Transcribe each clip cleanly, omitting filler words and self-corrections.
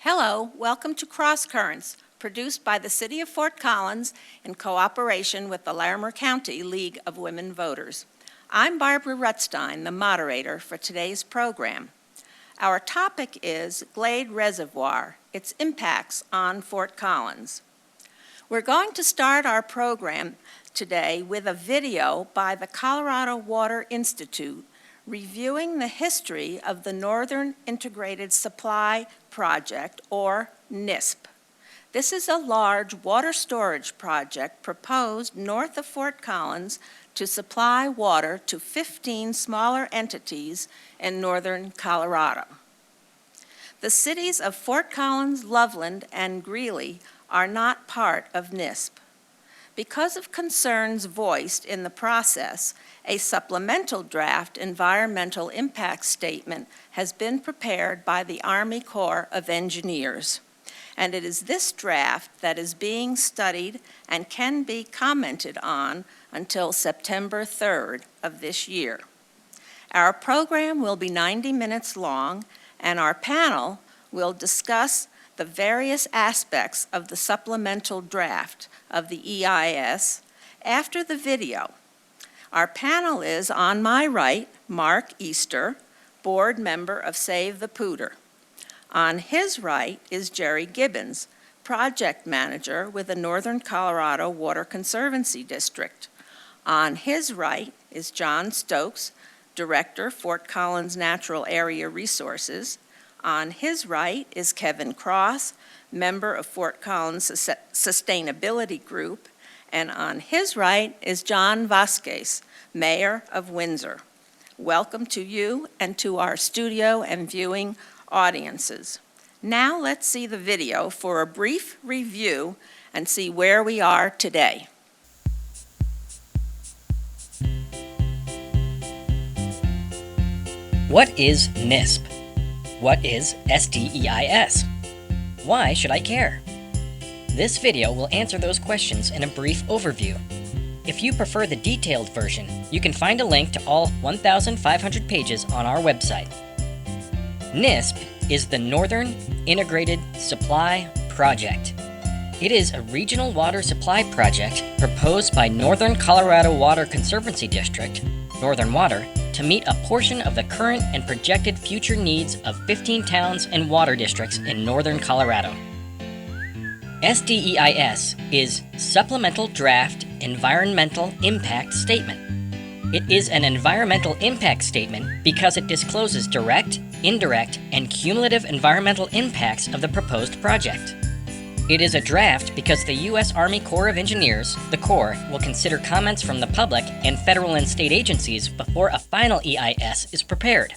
Hello, welcome to CrossCurrents, produced by the City of Fort Collins in cooperation with the Larimer County League of Women Voters. I'm Barbara Rutstein, the moderator for today's program. Our topic is Glade Reservoir, its impacts on Fort Collins. We're going to start our program today with a video by the Colorado Water Institute reviewing the history of the Northern Integrated Supply Project, or NISP. This is a large water storage project proposed north of Fort Collins to supply water to 15 smaller entities in northern Colorado. The cities of Fort Collins, Loveland, and Greeley are not part of NISP. Because of concerns voiced in the process, a supplemental draft environmental impact statement has been prepared by the Army Corps of Engineers. And it is this draft that is being studied and can be commented on until September 3rd of this year. Our program will be 90 minutes long, and our panel will discuss the various aspects of the supplemental draft of the EIS after the video. Our panel is, on my right, Mark Easter, board member of Save the Pooter. On his right is Jerry Gibbens, project manager with the Northern Colorado Water Conservancy District. On his right is John Stokes, director, Fort Collins Natural Area Resources. On his right is Kevin Cross, member of Fort Collins Sustainability Group. And on his right is John Vasquez, mayor of Windsor. Welcome to you and to our studio and viewing audiences. Now let's see the video for a brief review and see where we are today. What is NISP? What is SDEIS? Why should I care? This video will answer those questions in a brief overview. If you prefer the detailed version, you can find a link to all 1,500 pages on our website. NISP is the Northern Integrated Supply Project. It is a regional water supply project proposed by Northern Colorado Water Conservancy District, Northern Water, to meet a portion of the current and projected future needs of 15 towns and water districts in northern Colorado. SDEIS is Supplemental Draft Environmental Impact Statement. It is an environmental impact statement because it discloses direct, indirect, and cumulative environmental impacts of the proposed project. It is a draft because the U.S. Army Corps of Engineers, the Corps, will consider comments from the public and federal and state agencies before a final EIS is prepared.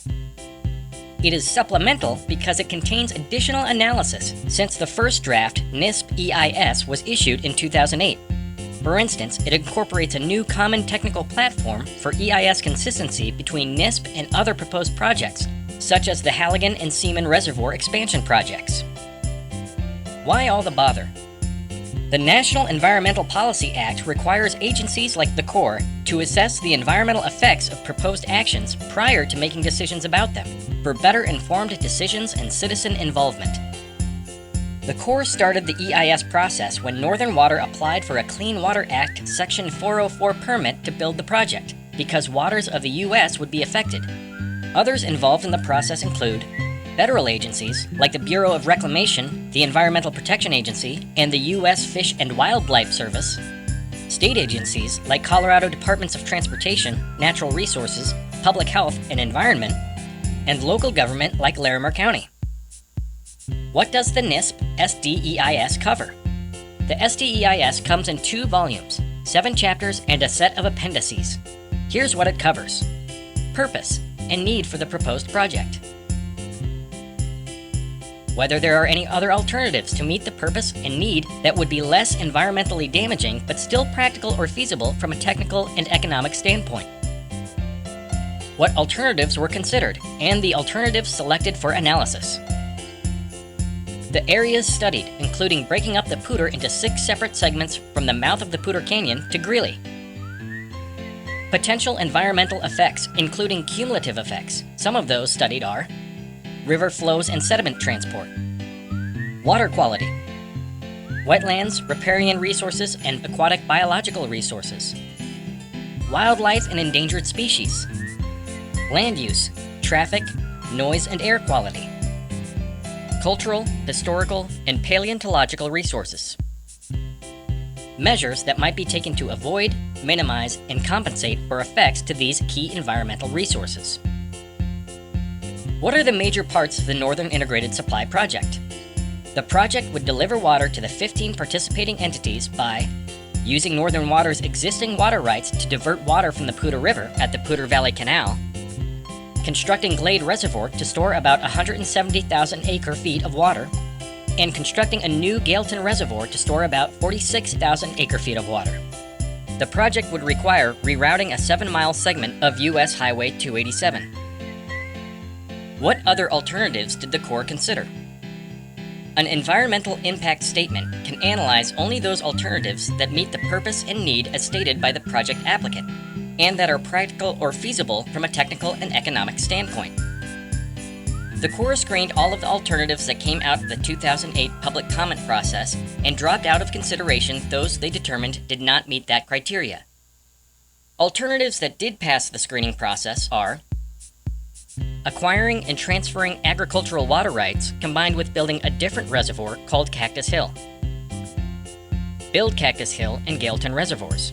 It is supplemental because it contains additional analysis since the first draft NISP EIS was issued in 2008. For instance, it incorporates a new common technical platform for EIS consistency between NISP and other proposed projects, such as the Halligan and Seaman Reservoir expansion projects. Why all the bother? The National Environmental Policy Act requires agencies like the Corps to assess the environmental effects of proposed actions prior to making decisions about them, for better informed decisions and citizen involvement. The Corps started the EIS process when Northern Water applied for a Clean Water Act Section 404 permit to build the project, because waters of the U.S. would be affected. Others involved in the process include federal agencies like the Bureau of Reclamation, the Environmental Protection Agency, and the U.S. Fish and Wildlife Service, state agencies like Colorado Departments of Transportation, Natural Resources, Public Health, and Environment, and local government like Larimer County. What does the NISP SDEIS cover? The SDEIS comes in 2 volumes, 7 chapters, and a set of appendices. Here's what it covers: purpose and need for the proposed project, whether there are any other alternatives to meet the purpose and need that would be less environmentally damaging but still practical or feasible from a technical and economic standpoint, what alternatives were considered, and the alternatives selected for analysis. The areas studied, including breaking up the Pooter into 6 separate segments from the mouth of the Pooter Canyon to Greeley. Potential environmental effects, including cumulative effects. Some of those studied are river flows and sediment transport, Water quality. Wetlands, riparian resources, and aquatic biological resources. Wildlife and endangered species. Land use, traffic, noise and air quality. Cultural, historical, and paleontological resources. Measures that might be taken to avoid, minimize, and compensate for effects to these key environmental resources. What are the major parts of the Northern Integrated Supply Project? The project would deliver water to the 15 participating entities by using Northern Water's existing water rights to divert water from the Poudre River at the Poudre Valley Canal, constructing Glade Reservoir to store about 170,000 acre-feet of water, and constructing a new Gailton Reservoir to store about 46,000 acre-feet of water. The project would require rerouting a 7-mile segment of U.S. Highway 287. What other alternatives did the Corps consider? An environmental impact statement can analyze only those alternatives that meet the purpose and need as stated by the project applicant, and that are practical or feasible from a technical and economic standpoint. The Corps screened all of the alternatives that came out of the 2008 public comment process and dropped out of consideration those they determined did not meet that criteria. Alternatives that did pass the screening process are acquiring and transferring agricultural water rights combined with building a different reservoir called Cactus Hill. Build Cactus Hill and Gailton Reservoirs.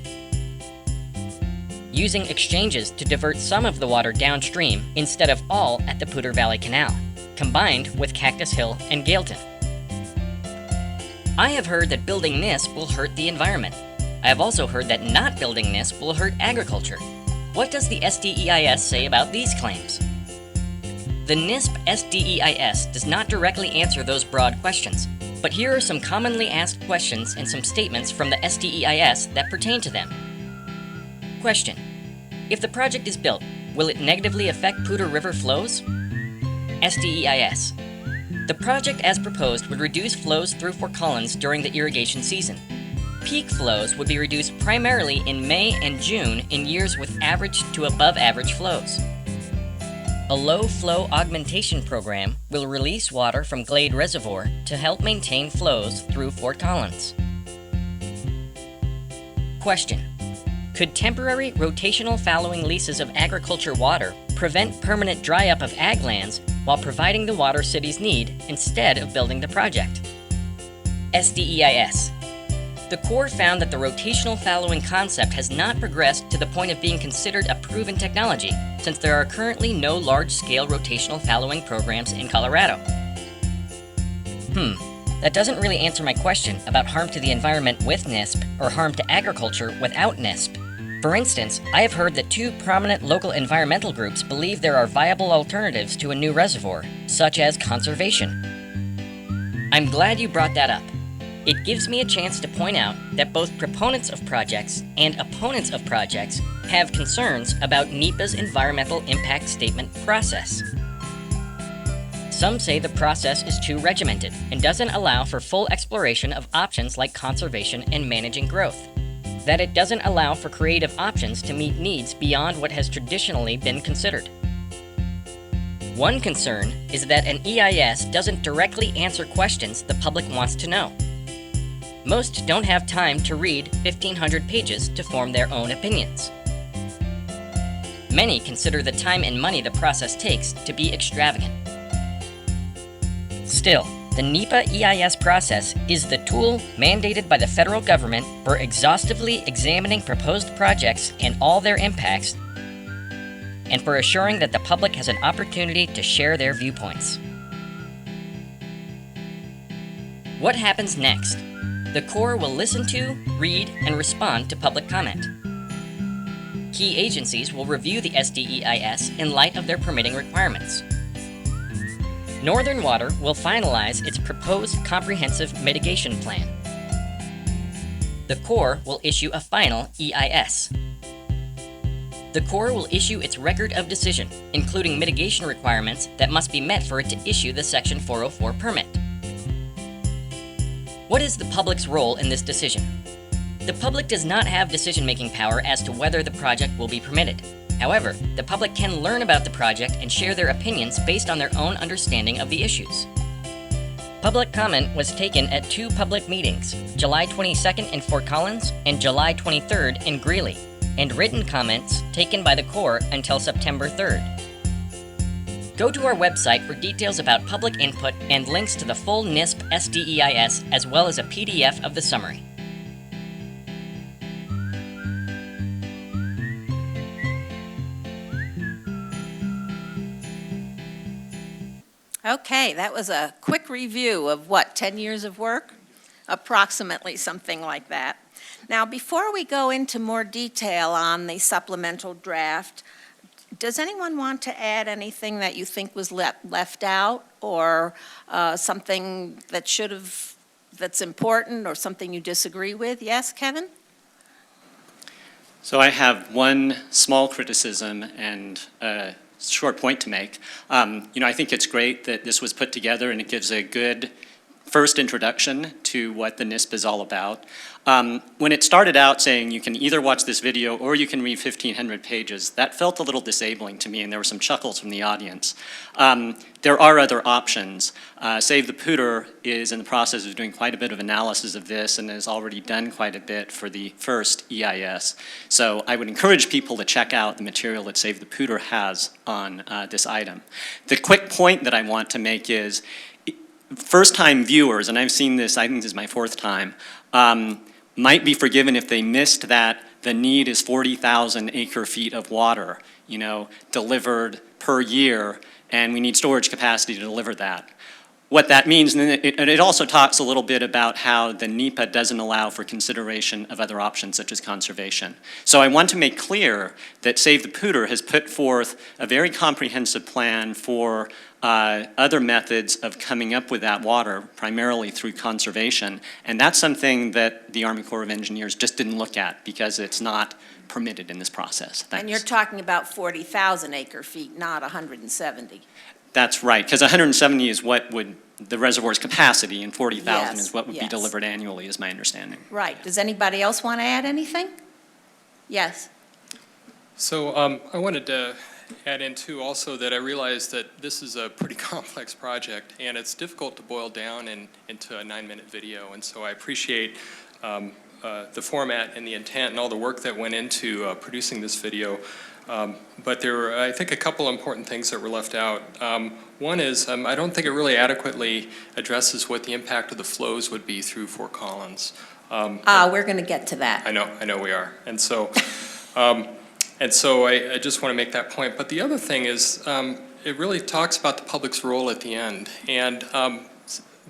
Using exchanges to divert some of the water downstream instead of all at the Poudre Valley Canal, combined with Cactus Hill and Gailton. I have heard that building NISP will hurt the environment. I have also heard that not building NISP will hurt agriculture. What does the SDEIS say about these claims? The NISP SDEIS does not directly answer those broad questions, but here are some commonly asked questions and some statements from the SDEIS that pertain to them. Question: if the project is built, will it negatively affect Poudre River flows? SDEIS: the project as proposed would reduce flows through Fort Collins during the irrigation season. Peak flows would be reduced primarily in May and June in years with average to above average flows. A low-flow augmentation program will release water from Glade Reservoir to help maintain flows through Fort Collins. Question: could temporary rotational fallowing leases of agriculture water prevent permanent dry-up of ag lands while providing the water cities need instead of building the project? SDEIS: the Corps found that the rotational fallowing concept has not progressed to the point of being considered a proven technology, since there are currently no large-scale rotational fallowing programs in Colorado. That doesn't really answer my question about harm to the environment with NISP or harm to agriculture without NISP. For instance, I have heard that 2 prominent local environmental groups believe there are viable alternatives to a new reservoir, such as conservation. I'm glad you brought that up. It gives me a chance to point out that both proponents of projects and opponents of projects have concerns about NEPA's environmental impact statement process. Some say the process is too regimented and doesn't allow for full exploration of options like conservation and managing growth. That it doesn't allow for creative options to meet needs beyond what has traditionally been considered. One concern is that an EIS doesn't directly answer questions the public wants to know. Most don't have time to read 1,500 pages to form their own opinions. Many consider the time and money the process takes to be extravagant. Still, the NEPA EIS process is the tool mandated by the federal government for exhaustively examining proposed projects and all their impacts, and for assuring that the public has an opportunity to share their viewpoints. What happens next? The Corps will listen to, read, and respond to public comment. Key agencies will review the SDEIS in light of their permitting requirements. Northern Water will finalize its proposed comprehensive mitigation plan. The Corps will issue a final EIS. The Corps will issue its record of decision, including mitigation requirements that must be met for it to issue the Section 404 permit. What is the public's role in this decision? The public does not have decision-making power as to whether the project will be permitted. However, the public can learn about the project and share their opinions based on their own understanding of the issues. Public comment was taken at 2 public meetings, July 22nd in Fort Collins and July 23rd in Greeley, and written comments taken by the Corps until September 3rd. Go to our website for details about public input and links to the full NISP SDEIS as well as a PDF of the summary. Okay, that was a quick review of what, 10 years of work? Approximately something like that. Now, before we go into more detail on the supplemental draft, does anyone want to add anything that you think was left out, or something that that's important, or something you disagree with? Yes, Kevin? So I have one small criticism and a short point to make. I think it's great that this was put together and it gives a good first introduction to what the NISP is all about. When it started out saying you can either watch this video or you can read 1,500 pages, that felt a little disabling to me, and there were some chuckles from the audience. There are other options. Save the Pooter is in the process of doing quite a bit of analysis of this and has already done quite a bit for the first EIS. So I would encourage people to check out the material that Save the Pooter has on this item. The quick point that I want to make is first-time viewers, and I've seen this, I think this is my 4th time, might be forgiven if they missed that the need is 40,000 acre-feet of water, delivered per year, and we need storage capacity to deliver that. What that means, and it also talks a little bit about how the NEPA doesn't allow for consideration of other options such as conservation. So I want to make clear that Save the Pooter has put forth a very comprehensive plan for other methods of coming up with that water, primarily through conservation. And that's something that the Army Corps of Engineers just didn't look at because it's not permitted in this process. Thanks. And you're talking about 40,000 acre-feet, not 170. That's right, because 170 is what would the reservoir's capacity, and 40,000 Yes, is what would be yes. delivered annually, is my understanding. Right. Does anybody else want to add anything? Yes. So I wanted to add in too also that I realize that this is a pretty complex project and it's difficult to boil down into a 9-minute video, and so I appreciate the format and the intent and all the work that went into producing this video. But there were, I think, a couple important things that were left out. One is I don't think it really adequately addresses what the impact of the flows would be through Fort Collins. We're going to get to that. I know we are. And so I just want to make that point. But the other thing is it really talks about the public's role at the end. And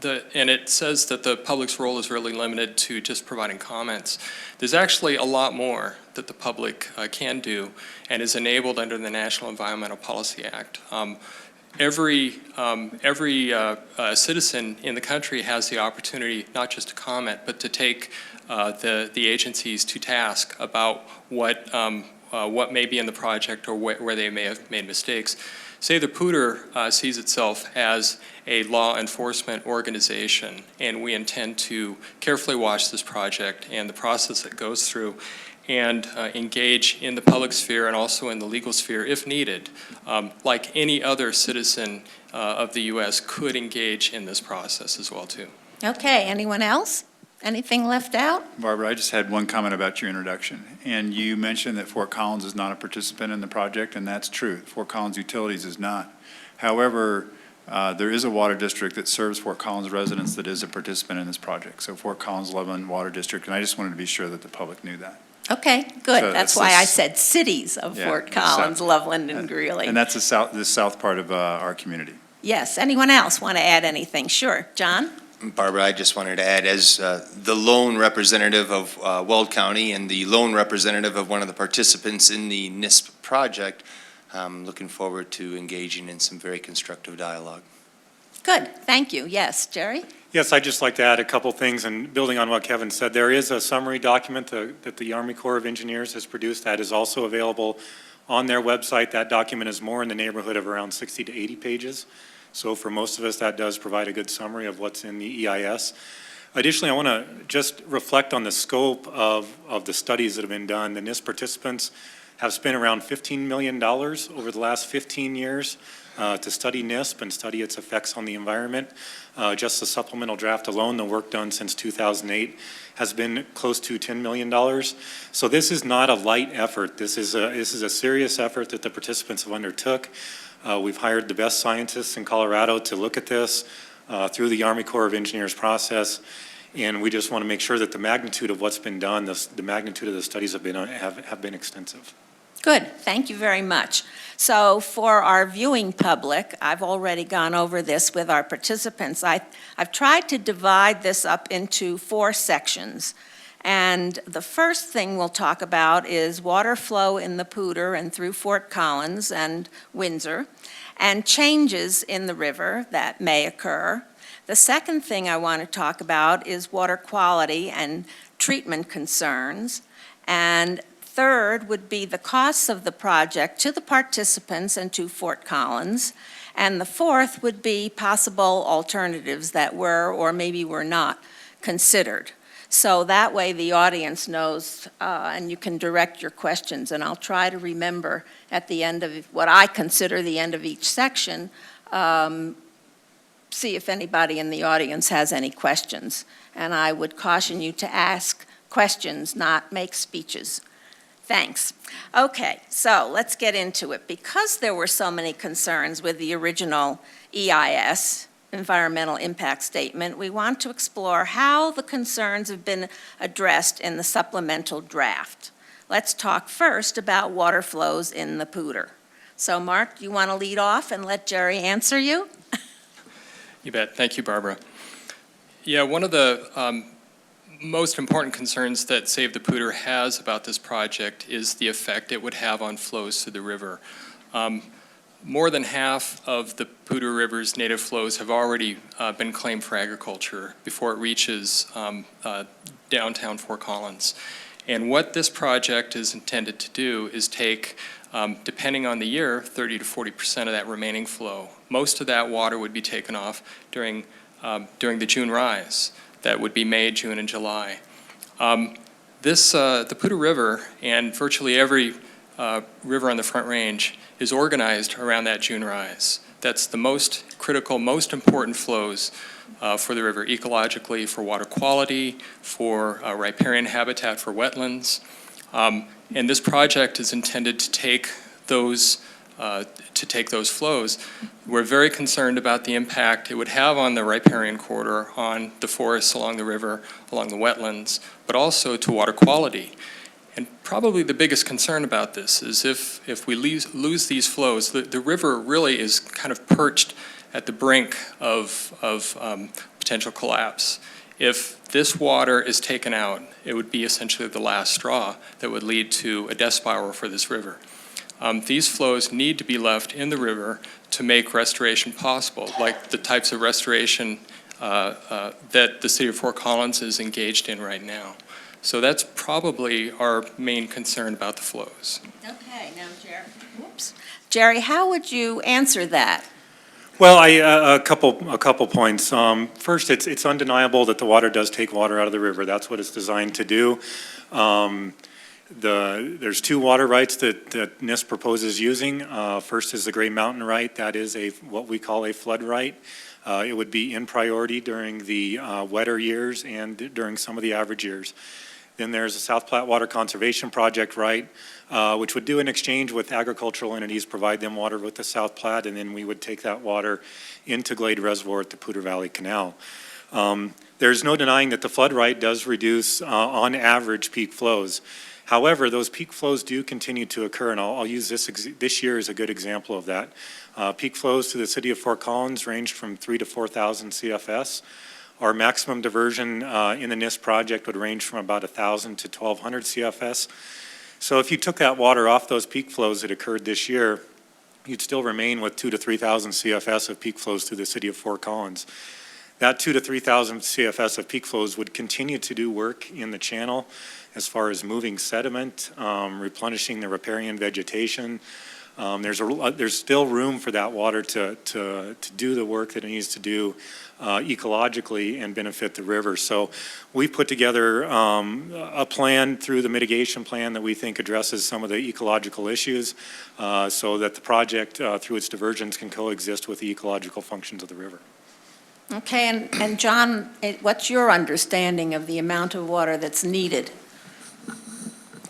it says that the public's role is really limited to just providing comments. There's actually a lot more that the public can do and is enabled under the National Environmental Policy Act. Every citizen in the country has the opportunity not just to comment, but to take the agencies to task about what may be in the project or where they may have made mistakes. Save the Pooter sees itself as a law enforcement organization, and we intend to carefully watch this project and the process that goes through and engage in the public sphere and also in the legal sphere if needed, like any other citizen of the U.S. could engage in this process as well too. Okay, anyone else? Anything left out? Barbara, I just had one comment about your introduction. And you mentioned that Fort Collins is not a participant in the project, and that's true. Fort Collins Utilities is not. However, there is a water district that serves Fort Collins residents that is a participant in this project. So Fort Collins Loveland Water District, and I just wanted to be sure that the public knew that. Okay, good. So that's it's why this- I said cities of Fort Collins, Loveland, and Greeley. And that's the south part of our community. Yes, anyone else want to add anything? Sure, John? Barbara, I just wanted to add, as the lone representative of Weld County and the lone representative of one of the participants in the NISP project, I'm looking forward to engaging in some very constructive dialogue. Good, thank you. Yes, Jerry? Yes, I'd just like to add a couple things, and building on what Kevin said, there is a summary document that the Army Corps of Engineers has produced that is also available on their website. That document is more in the neighborhood of around 60 to 80 pages. So for most of us, that does provide a good summary of what's in the EIS. Additionally, I want to just reflect on the scope of the studies that have been done. The NISP participants have spent around $15 million over the last 15 years to study NISP and study its effects on the environment. Just the supplemental draft alone, the work done since 2008, has been close to $10 million. So this is not a light effort. This is a serious effort that the participants have undertook. We've hired the best scientists in Colorado to look at this through the Army Corps of Engineers process. And we just want to make sure that the magnitude of what's been done, the magnitude of the studies have been extensive. Good, thank you very much. So for our viewing public, I've already gone over this with our participants. I've tried to divide this up into 4 sections. And the first thing we'll talk about is water flow in the Poudre and through Fort Collins and Windsor, and changes in the river that may occur. The second thing I want to talk about is water quality and treatment concerns. And third would be the costs of the project to the participants and to Fort Collins. And the fourth would be possible alternatives that were or maybe were not considered. So that way the audience knows and you can direct your questions. And I'll try to remember at the end of what I consider the end of each section, see if anybody in the audience has any questions. And I would caution you to ask questions, not make speeches. Thanks. Okay, so let's get into it. Because there were so many concerns with the original EIS, Environmental Impact Statement, we want to explore how the concerns have been addressed in the supplemental draft. Let's talk first about water flows in the Poudre. So Mark, you want to lead off and let Jerry answer you? You bet. Thank you, Barbara. Yeah, one of the most important concerns that Save the Poudre has about this project is the effect it would have on flows to the river. More than half of the Poudre River's native flows have already been claimed for agriculture before it reaches downtown Fort Collins. And what this project is intended to do is take, depending on the year, 30 to 40% of that remaining flow. Most of that water would be taken off during the June rise. That would be May, June, and July. The Poudre River and virtually every river on the Front Range is organized around that June rise. That's the most critical, most important flows for the river, ecologically, for water quality, for riparian habitat, for wetlands. And this project is intended to take those flows. We're very concerned about the impact it would have on the riparian corridor, on the forests along the river, along the wetlands, but also to water quality. And probably the biggest concern about this is if we lose these flows, the river really is kind of perched at the brink of potential collapse. If this water is taken out, it would be essentially the last straw that would lead to a death spiral for this river. These flows need to be left in the river to make restoration possible, like the types of restoration that the city of Fort Collins is engaged in right now. So that's probably our main concern about the flows. Okay, now Jerry, how would you answer that? Well, a couple points. First, it's undeniable that the water does take water out of the river. That's what it's designed to do. There's 2 water rights that NISP proposes using. First is the Gray Mountain right. That is what we call a flood right. It would be in priority during the wetter years and during some of the average years. Then there's a South Platte Water Conservation Project right, which would do an exchange with agricultural entities, provide them water with the South Platte, and then we would take that water into Glade Reservoir at the Poudre Valley Canal. There's no denying that the flood right does reduce, on average, peak flows. However, those peak flows do continue to occur, and I'll use this year as a good example of that. Peak flows to the city of Fort Collins ranged from 3,000 to 4,000 CFS. Our maximum diversion in the NISP project would range from about 1,000 to 1,200 CFS. So if you took that water off those peak flows that occurred this year, you'd still remain with 2,000 to 3,000 CFS of peak flows through the city of Fort Collins. That 2,000 to 3,000 CFS of peak flows would continue to do work in the channel as far as moving sediment, replenishing the riparian vegetation, There's still room for that water to do the work that it needs to do ecologically and benefit the river. So we put together a plan through the mitigation plan that we think addresses some of the ecological issues so that the project through its diversions can coexist with the ecological functions of the river. Okay, and John, what's your understanding of the amount of water that's needed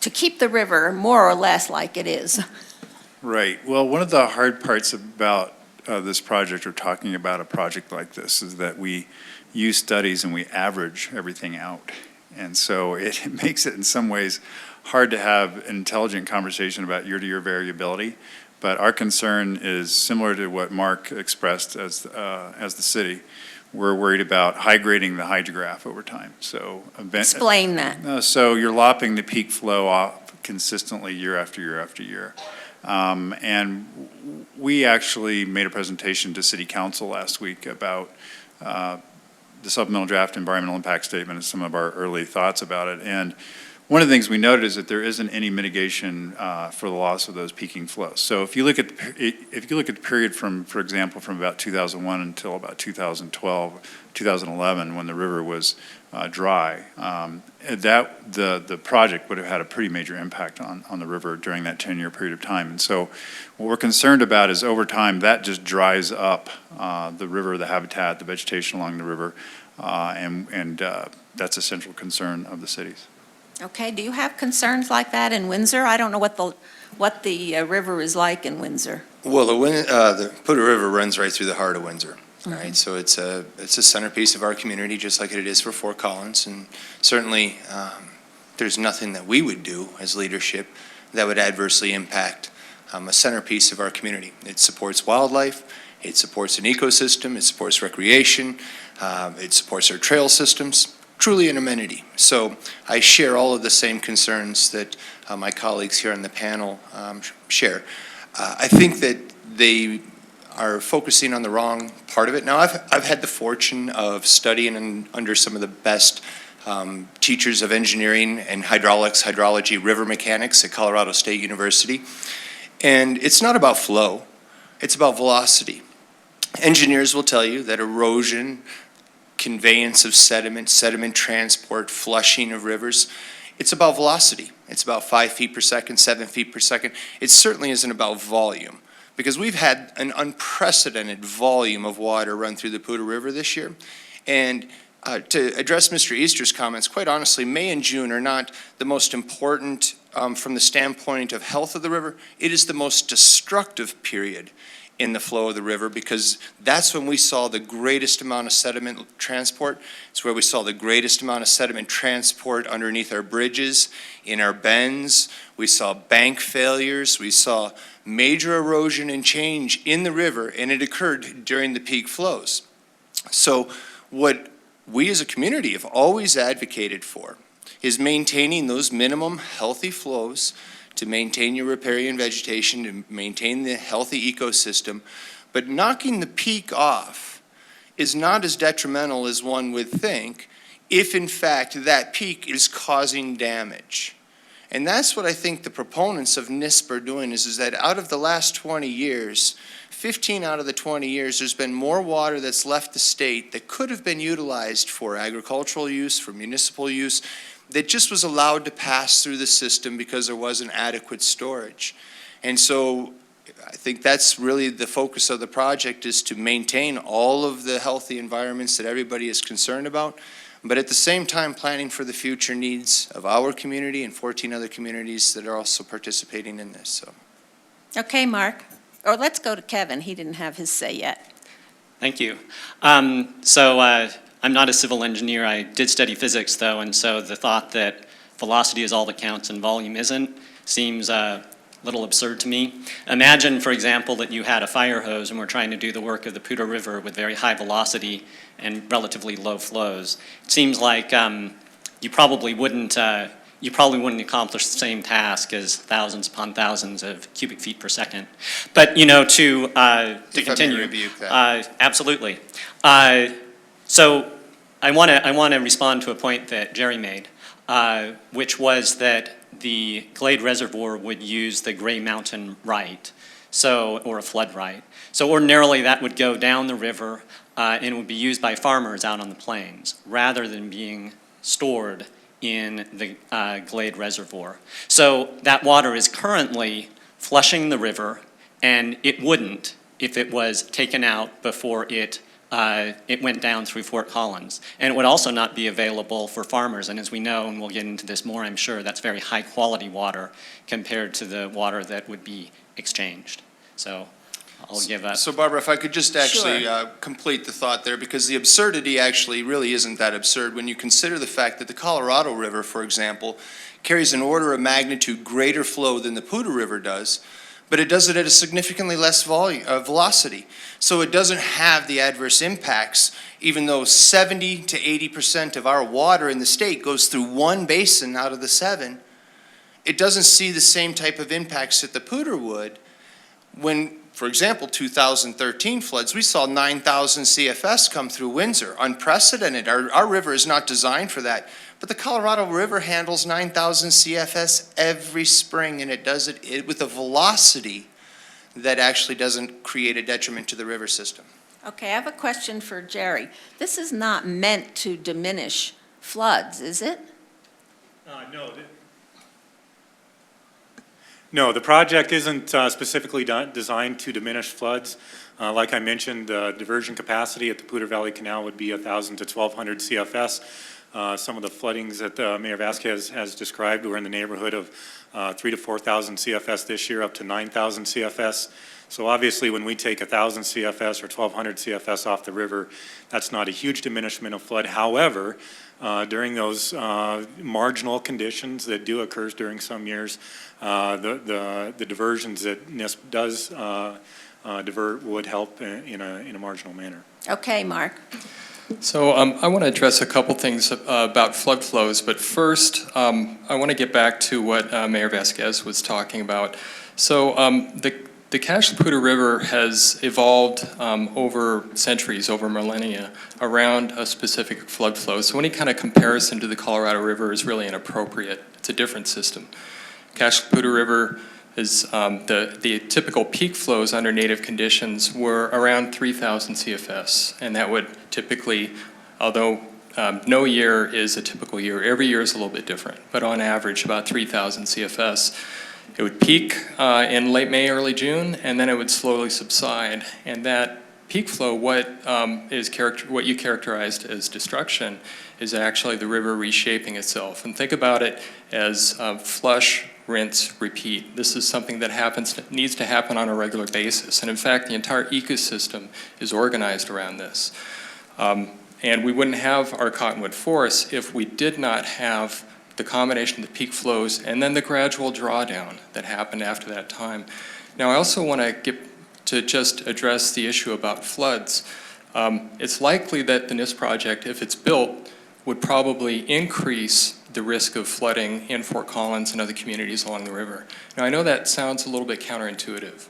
to keep the river more or less like it is? Right. Well, one of the hard parts about this project, or talking about a project like this, is that we use studies and we average everything out. And so it makes it in some ways hard to have an intelligent conversation about year-to-year variability. But our concern is similar to what Mark expressed as the city. We're worried about high grading the hydrograph over time. So Explain that. So you're lopping the peak flow off consistently year after year after year. And we actually made a presentation to City Council last week about the supplemental draft environmental impact statement and some of our early thoughts about it. And one of the things we noted is that there isn't any mitigation for the loss of those peaking flows. So if you look at the period from, for example, from about 2001 until about 2012, 2011, when the river was dry, the project would have had a pretty major impact on the river during that 10-year period of time. And so what we're concerned about is over time that just dries up the river, the habitat, the vegetation along the river, and that's a central concern of the cities. Okay, do you have concerns like that in Windsor? I don't know what the river is like in Windsor. Well, the Poudre River runs right through the heart of Windsor. Right, so it's a centerpiece of our community, just like it is for Fort Collins, and certainly there's nothing that we would do as leadership that would adversely impact a centerpiece of our community. It supports wildlife, it supports an ecosystem, it supports recreation, it supports our trail systems. Truly an amenity. So I share all of the same concerns that my colleagues here on the panel share. I think that they are focusing on the wrong part of it. Now, I've had the fortune of studying under some of the best teachers of engineering and hydraulics, hydrology, river mechanics at Colorado State University. And it's not about flow, it's about velocity. Engineers will tell you that erosion, conveyance of sediment, sediment transport, flushing of rivers, it's about velocity. It's about 5 feet per second, 7 feet per second. It certainly isn't about volume, because we've had an unprecedented volume of water run through the Poudre River this year. And to address Mr. Easter's comments, quite honestly, May and June are not the most important from the standpoint of health of the river. It is the most destructive period in the flow of the river, because that's when we saw the greatest amount of sediment transport. It's where we saw the greatest amount of sediment transport underneath our bridges, in our bends. We saw bank failures. We saw major erosion and change in the river, and it occurred during the peak flows. So what we as a community have always advocated for is maintaining those minimum healthy flows to maintain your riparian vegetation, to maintain the healthy ecosystem. But knocking the peak off is not as detrimental as one would think if, in fact, that peak is causing damage. And that's what I think the proponents of NISP are doing, is that out of the last 20 years, 15 out of the 20 years, there's been more water that's left the state that could have been utilized for agricultural use, for municipal use, that just was allowed to pass through the system because there wasn't adequate storage. And so I think that's really the focus of the project, is to maintain all of the healthy environments that everybody is concerned about, but at the same time planning for the future needs of our community and 14 other communities that are also participating in this. So. Okay, Mark. Or let's go to Kevin. He didn't have his say yet. Thank you. I'm not a civil engineer. I did study physics, though, and so the thought that velocity is all that counts and volume isn't seems a little absurd to me. Imagine, for example, that you had a fire hose and we're trying to do the work of the Poudre River with very high velocity and relatively low flows. It seems like you probably wouldn't accomplish the same task as thousands upon thousands of cubic feet per second. But, you know, to continue, absolutely. So I want to respond to a point that Jerry made, which was that the Glade Reservoir would use the Gray Mountain right or a flood right. So ordinarily that would go down the river and would be used by farmers out on the plains rather than being stored in the Glade Reservoir. So that water is currently flushing the river, and it wouldn't if it was taken out before it went down through Fort Collins. And it would also not be available for farmers. And as we know, and we'll get into this more, I'm sure, that's very high quality water compared to the water that would be exchanged. So I'll give up. So Barbara, if I could just actually Sure. complete the thought there, because the absurdity actually really isn't that absurd when you consider the fact that the Colorado River, for example, carries an order of magnitude greater flow than the Poudre River does, but it does it at a significantly less velocity. So it doesn't have the adverse impacts, even though 70 to 80% of our water in the state goes through one basin out of the 7. It doesn't see the same type of impacts that the Poudre would. When, for example, 2013 floods, we saw 9,000 CFS come through Windsor, unprecedented. Our river is not designed for that. But the Colorado River handles 9,000 CFS every spring, and it does it with a velocity that actually doesn't create a detriment to the river system. Okay, I have a question for Jerry. This is not meant to diminish floods, is it? No, the project isn't specifically designed to diminish floods. Like I mentioned, the diversion capacity at the Poudre Valley Canal would be 1,000 to 1,200 CFS. Some of the floodings that Mayor Vasquez has described were in the neighborhood of 3,000 to 4,000 CFS this year, up to 9,000 CFS. So obviously, when we take 1,000 CFS or 1,200 CFS off the river, that's not a huge diminishment of flood. However, during those marginal conditions that do occur during some years, the diversions that NISP does divert would help in a marginal manner. Okay, Mark. So I want to address a couple things about flood flows, but first I want to get back to what Mayor Vasquez was talking about. So the Cache-la-Poudre River has evolved over centuries, over millennia, around a specific flood flow. So any kind of comparison to the Colorado River is really inappropriate. It's a different system. Cache-la-Poudre River is the typical peak flows under native conditions were around 3,000 CFS, and that would typically, although no year is a typical year, every year is a little bit different, but on average about 3,000 CFS. It would peak in late May, early June, and then it would slowly subside. And that peak flow, what you characterized as destruction, is actually the river reshaping itself. And think about it as flush, rinse, repeat. This is something that needs to happen on a regular basis. And in fact, the entire ecosystem is organized around this. And we wouldn't have our cottonwood forests if we did not have the combination of the peak flows and then the gradual drawdown that happened after that time. Now, I also want to just address the issue about floods. It's likely that the NISP project, if it's built, would probably increase the risk of flooding in Fort Collins and other communities along the river. Now, I know that sounds a little bit counterintuitive,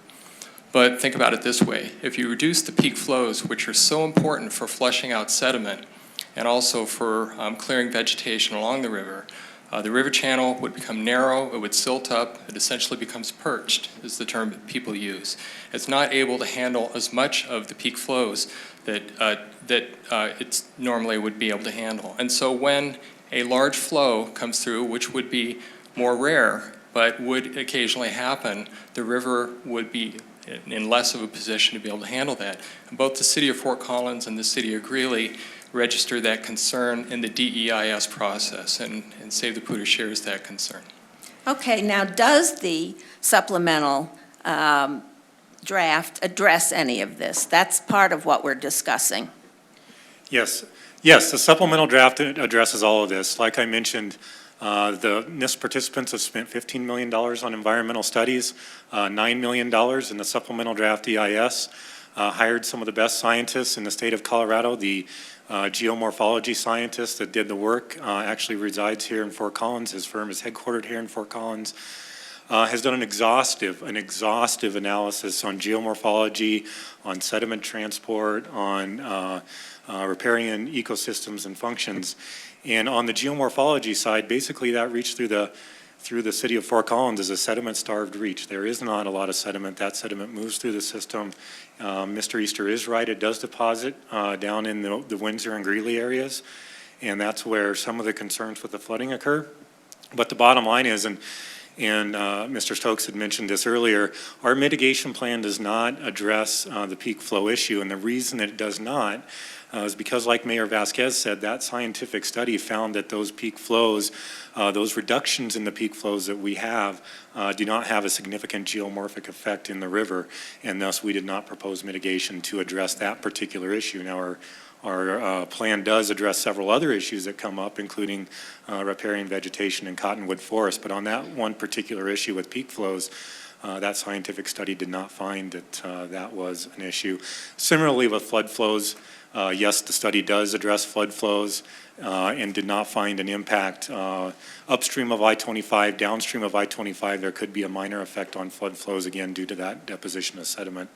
but think about it this way. If you reduce the peak flows, which are so important for flushing out sediment and also for clearing vegetation along the river channel would become narrow, it would silt up, it essentially becomes perched, is the term that people use. It's not able to handle as much of the peak flows that it normally would be able to handle. And so when a large flow comes through, which would be more rare, but would occasionally happen, the river would be in less of a position to be able to handle that. And both the city of Fort Collins and the city of Greeley register that concern in the DEIS process, and Save the Poudre shares that concern. Okay, now does the supplemental draft address any of this? That's part of what we're discussing. Yes, the supplemental draft addresses all of this. Like I mentioned, the NISP participants have spent $15 million on environmental studies, $9 million in the supplemental draft EIS, hired some of the best scientists in the state of Colorado. The geomorphology scientist that did the work actually resides here in Fort Collins. His firm is headquartered here in Fort Collins. Has done an exhaustive analysis on geomorphology, on sediment transport, on riparian ecosystems and functions. And on the geomorphology side, basically that reached through through the city of Fort Collins is a sediment-starved reach. There is not a lot of sediment. That sediment moves through the system. Mr. Easter is right. It does deposit down in the Windsor and Greeley areas, and that's where some of the concerns with the flooding occur. But the bottom line is, and Mr. Stokes had mentioned this earlier, our mitigation plan does not address the peak flow issue, and the reason that it does not is because, like Mayor Vasquez said, that scientific study found that those peak flows, those reductions in the peak flows that we have do not have a significant geomorphic effect in the river, and thus we did not propose mitigation to address that particular issue. Now, our plan does address several other issues that come up, including riparian vegetation and cottonwood forest, but on that one particular issue with peak flows, that scientific study did not find that that was an issue. Similarly with flood flows, yes, the study does address flood flows and did not find an impact. Upstream of I-25, downstream of I-25, there could be a minor effect on flood flows, again, due to that deposition of sediment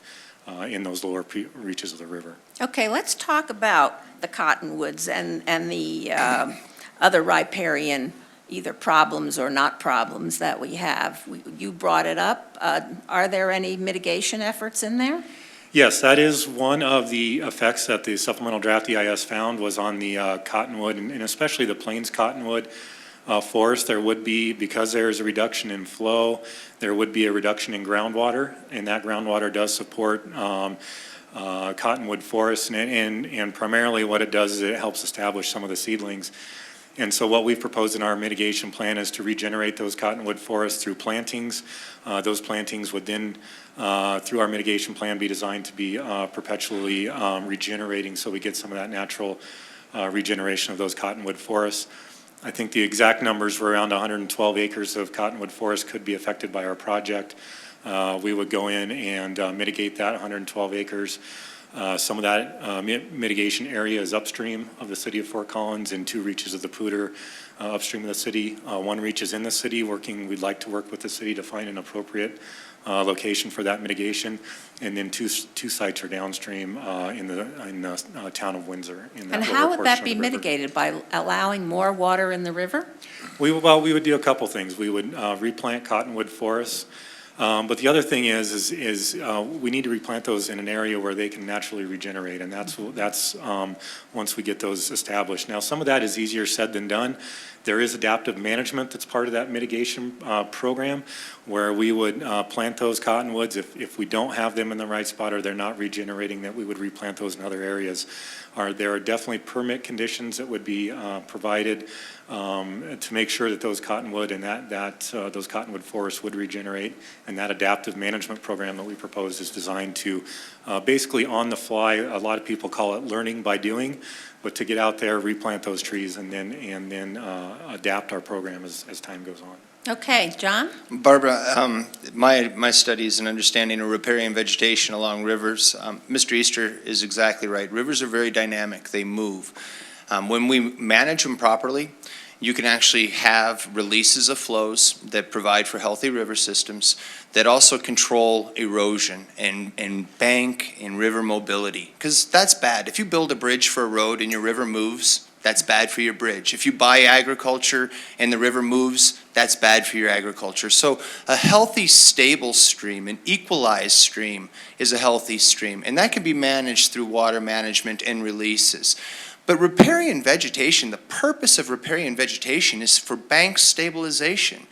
in those lower reaches of the river. Okay, let's talk about the cottonwoods and the other riparian either problems or not problems that we have. You brought it up. Are there any mitigation efforts in there? Yes, that is one of the effects that the supplemental draft EIS found was on the cottonwood and especially the plains cottonwood forest. There would be, because there's a reduction in flow, there would be a reduction in groundwater, and that groundwater does support cottonwood forests, and primarily what it does is it helps establish some of the seedlings. And so what we've proposed in our mitigation plan is to regenerate those cottonwood forests through plantings. Those plantings would then, through our mitigation plan, be designed to be perpetually regenerating, so we get some of that natural regeneration of those cottonwood forests. I think the exact numbers were around 112 acres of cottonwood forest could be affected by our project. We would go in and mitigate that 112 acres. Some of that mitigation area is upstream of the city of Fort Collins and 2 reaches of the Poudre upstream of the city. 1 reach is in the city. We'd like to work with the city to find an appropriate location for that mitigation, and then two sites are downstream in the town of Windsor. And how would that be mitigated? By allowing more water in the river? We would do a couple things. We would replant cottonwood forests. But the other thing is we need to replant those in an area where they can naturally regenerate, and that's once we get those established. Now, some of that is easier said than done. There is adaptive management that's part of that mitigation program, where we would plant those cottonwoods. If we don't have them in the right spot or they're not regenerating, that we would replant those in other areas. There are definitely permit conditions that would be provided to make sure that those cottonwood and those cottonwood forests would regenerate. And that adaptive management program that we proposed is designed to basically on the fly, a lot of people call it learning by doing, but to get out there, replant those trees, and then adapt our program as time goes on. Okay, John? Barbara, my studies and understanding of riparian vegetation along rivers, Mr. Easter is exactly right. Rivers are very dynamic. They move. When we manage them properly, you can actually have releases of flows that provide for healthy river systems that also control erosion and bank and river mobility, because that's bad. If you build a bridge for a road and your river moves, that's bad for your bridge. If you buy agriculture and the river moves, that's bad for your agriculture. So a healthy, stable stream, an equalized stream, is a healthy stream, and that can be managed through water management and releases. But riparian vegetation, the purpose of riparian vegetation is for bank stabilization.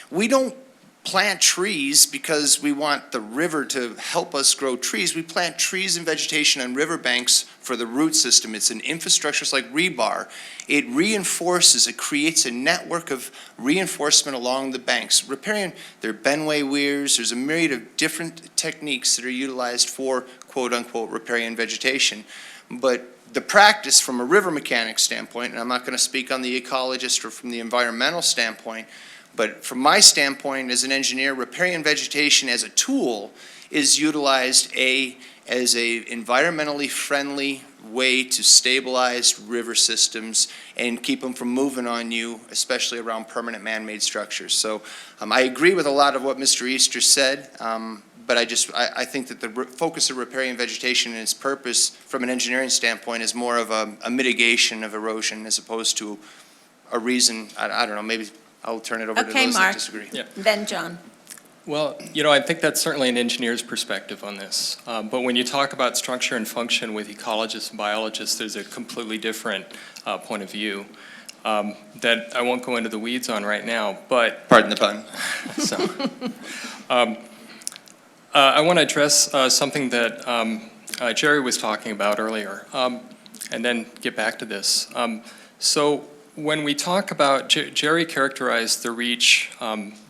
We don't plant trees because we want the river to help us grow trees. We plant trees and vegetation on riverbanks for the root system. It's an infrastructure, it's like rebar. It reinforces, it creates a network of reinforcement along the banks. Riparian, there are Benway weirs, there's a myriad of different techniques that are utilized for quote-unquote riparian vegetation. But the practice from a river mechanics standpoint, and I'm not going to speak on the ecologist or from the environmental standpoint, but from my standpoint as an engineer, riparian vegetation as a tool is utilized as a environmentally friendly way to stabilize river systems and keep them from moving on you, especially around permanent man-made structures. So I agree with a lot of what Mr. Easter said, but I think that the focus of riparian vegetation and its purpose from an engineering standpoint is more of a mitigation of erosion as opposed to a reason, I don't know, maybe I'll turn it over to Okay, those Mark. that disagree. Yeah. Then John. Well, I think that's certainly an engineer's perspective on this. But when you talk about structure and function with ecologists and biologists, there's a completely different point of view that I won't go into the weeds on right now. But Pardon the pun. so, I want to address something that Jerry was talking about earlier, and then get back to this. So when we talk about, Jerry characterized the reach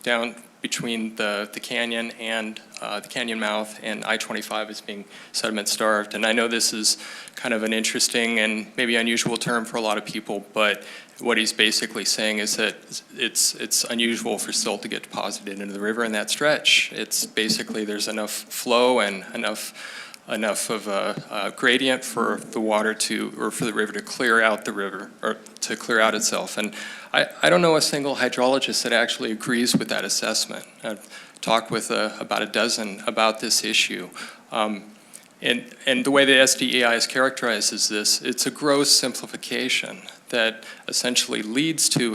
down between the canyon and the canyon mouth and I-25 as being sediment starved. And I know this is kind of an interesting and maybe unusual term for a lot of people, but what he's basically saying is that it's unusual for silt to get deposited into the river in that stretch. It's basically there's enough flow and enough of a gradient for the water to, or for the river to clear out the river, or to clear out itself. And I don't know a single hydrologist that actually agrees with that assessment. I've talked with about a dozen about this issue. And the way the SDEI characterizes this, it's a gross simplification that essentially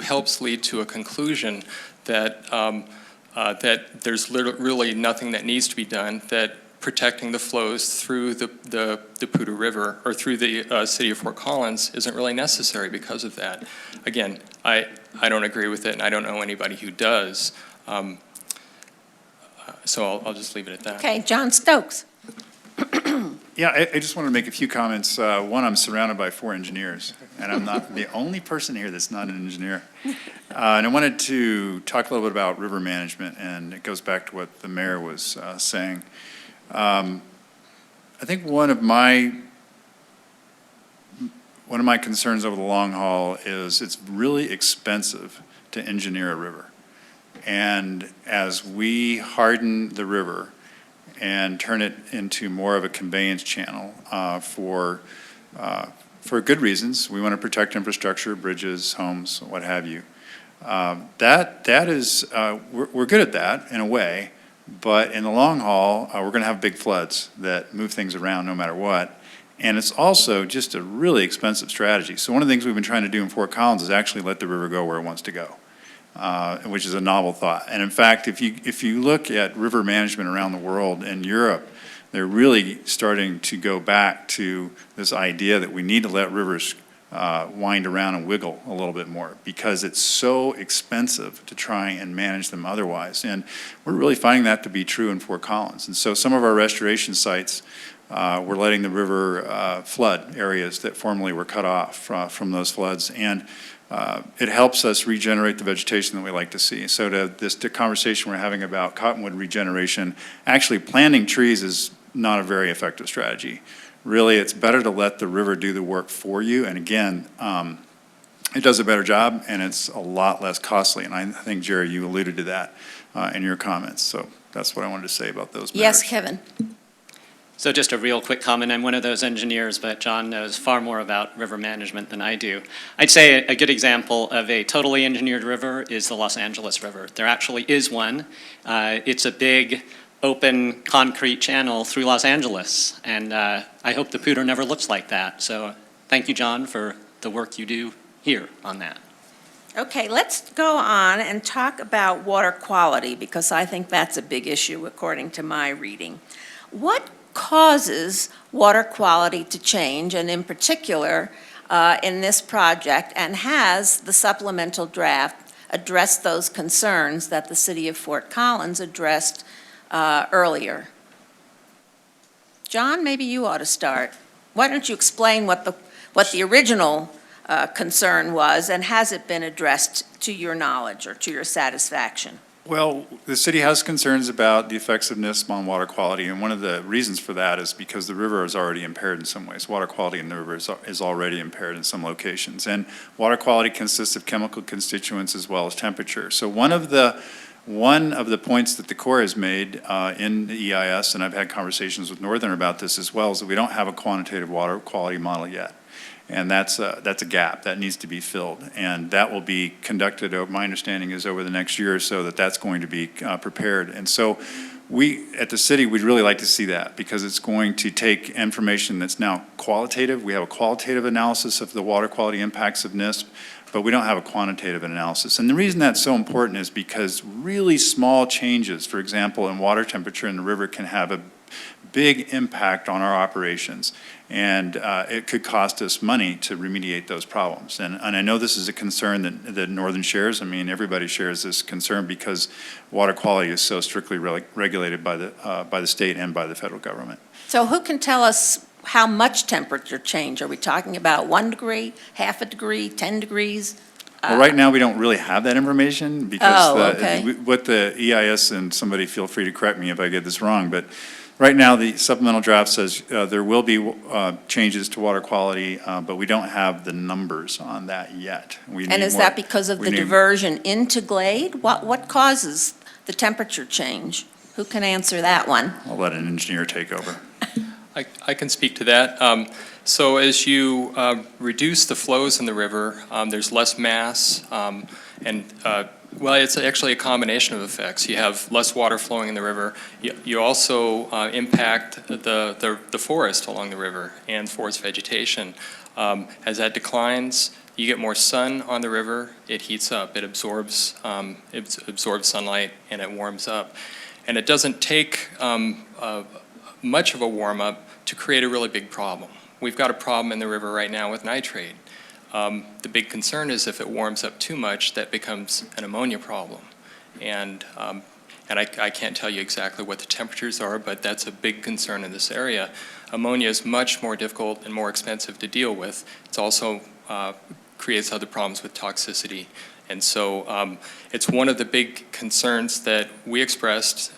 helps lead to a conclusion that that there's really nothing that needs to be done, that protecting the flows through the Poudre River or through the city of Fort Collins isn't really necessary because of that. Again, I don't agree with it, and I don't know anybody who does. So I'll just leave it at that. Okay, John Stokes. Yeah, I just wanted to make a few comments. One, I'm surrounded by 4 engineers, and I'm not the only person here that's not an engineer. And I wanted to talk a little bit about river management, and it goes back to what the mayor was saying. I think one of my concerns over the long haul is it's really expensive to engineer a river. And as we harden the river and turn it into more of a conveyance channel for good reasons, we want to protect infrastructure, bridges, homes, what have you. That is, we're good at that in a way. But in the long haul, we're going to have big floods that move things around no matter what. And it's also just a really expensive strategy. So one of the things we've been trying to do in Fort Collins is actually let the river go where it wants to go, which is a novel thought. And in fact, if you look at river management around the world, in Europe, they're really starting to go back to this idea that we need to let rivers wind around and wiggle a little bit more because it's so expensive to try and manage them otherwise. And we're really finding that to be true in Fort Collins. And so some of our restoration sites, we're letting the river flood areas that formerly were cut off from those floods. And it helps us regenerate the vegetation that we like to see. So the conversation we're having about cottonwood regeneration, actually planting trees is not a very effective strategy. Really, it's better to let the river do the work for you. And again, it does a better job, and it's a lot less costly. And I think, Jerry, you alluded to that in your comments. So that's what I wanted to say about those matters. Yes, Kevin. So just a real quick comment. I'm one of those engineers, but John knows far more about river management than I do. I'd say a good example of a totally engineered river is the Los Angeles River. There actually is one. It's a big, open concrete channel through Los Angeles, and I hope the Poudre never looks like that. So thank you, John, for the work you do here on that. Okay, let's go on and talk about water quality, because I think that's a big issue according to my reading. What causes water quality to change, and in particular in this project, and has the supplemental draft addressed those concerns that the city of Fort Collins addressed earlier? John, maybe you ought to start. Why don't you explain what the original concern was, and has it been addressed to your knowledge or to your satisfaction? Well, the city has concerns about the effects of NISP on water quality, and one of the reasons for that is because the river is already impaired in some ways. Water quality in the river is already impaired in some locations, and water quality consists of chemical constituents as well as temperature. So one of the points that the Corps has made in the EIS, and I've had conversations with Northern about this as well, is that we don't have a quantitative water quality model yet. And that's a gap that needs to be filled. And that will be conducted, my understanding is over the next year or so that's going to be prepared. And so we, at the city, we'd really like to see that because it's going to take information that's now qualitative. We have a qualitative analysis of the water quality impacts of NISP, but we don't have a quantitative analysis. And the reason that's so important is because really small changes, for example, in water temperature in the river can have a big impact on our operations. And it could cost us money to remediate those problems. And I know this is a concern that Northern shares. I mean, everybody shares this concern because water quality is so strictly regulated by the state and by the federal government. So who can tell us how much temperature change? Are we talking about 1 degree, half a degree, 10 degrees? Well, right now, we don't really have that information because okay. what the EIS, and somebody feel free to correct me if I get this wrong, but right now, the supplemental draft says there will be changes to water quality, but we don't have the numbers on that yet. And is that because of the diversion into Glade? What causes the temperature change? Who can answer that one? I'll let an engineer take over. I can speak to that. So as you reduce the flows in the river, there's less mass, well, it's actually a combination of effects. You have less water flowing in the river. You also impact the forest along the river and forest vegetation. As that declines, you get more sun on the river. It heats up. It absorbs sunlight and it warms up. And it doesn't take much of a warm up to create a really big problem. We've got a problem in the river right now with nitrate. The big concern is if it warms up too much, that becomes an ammonia problem. And I can't tell you exactly what the temperatures are, but that's a big concern in this area. Ammonia is much more difficult and more expensive to deal with. It also creates other problems with toxicity. And so it's one of the big concerns that we expressed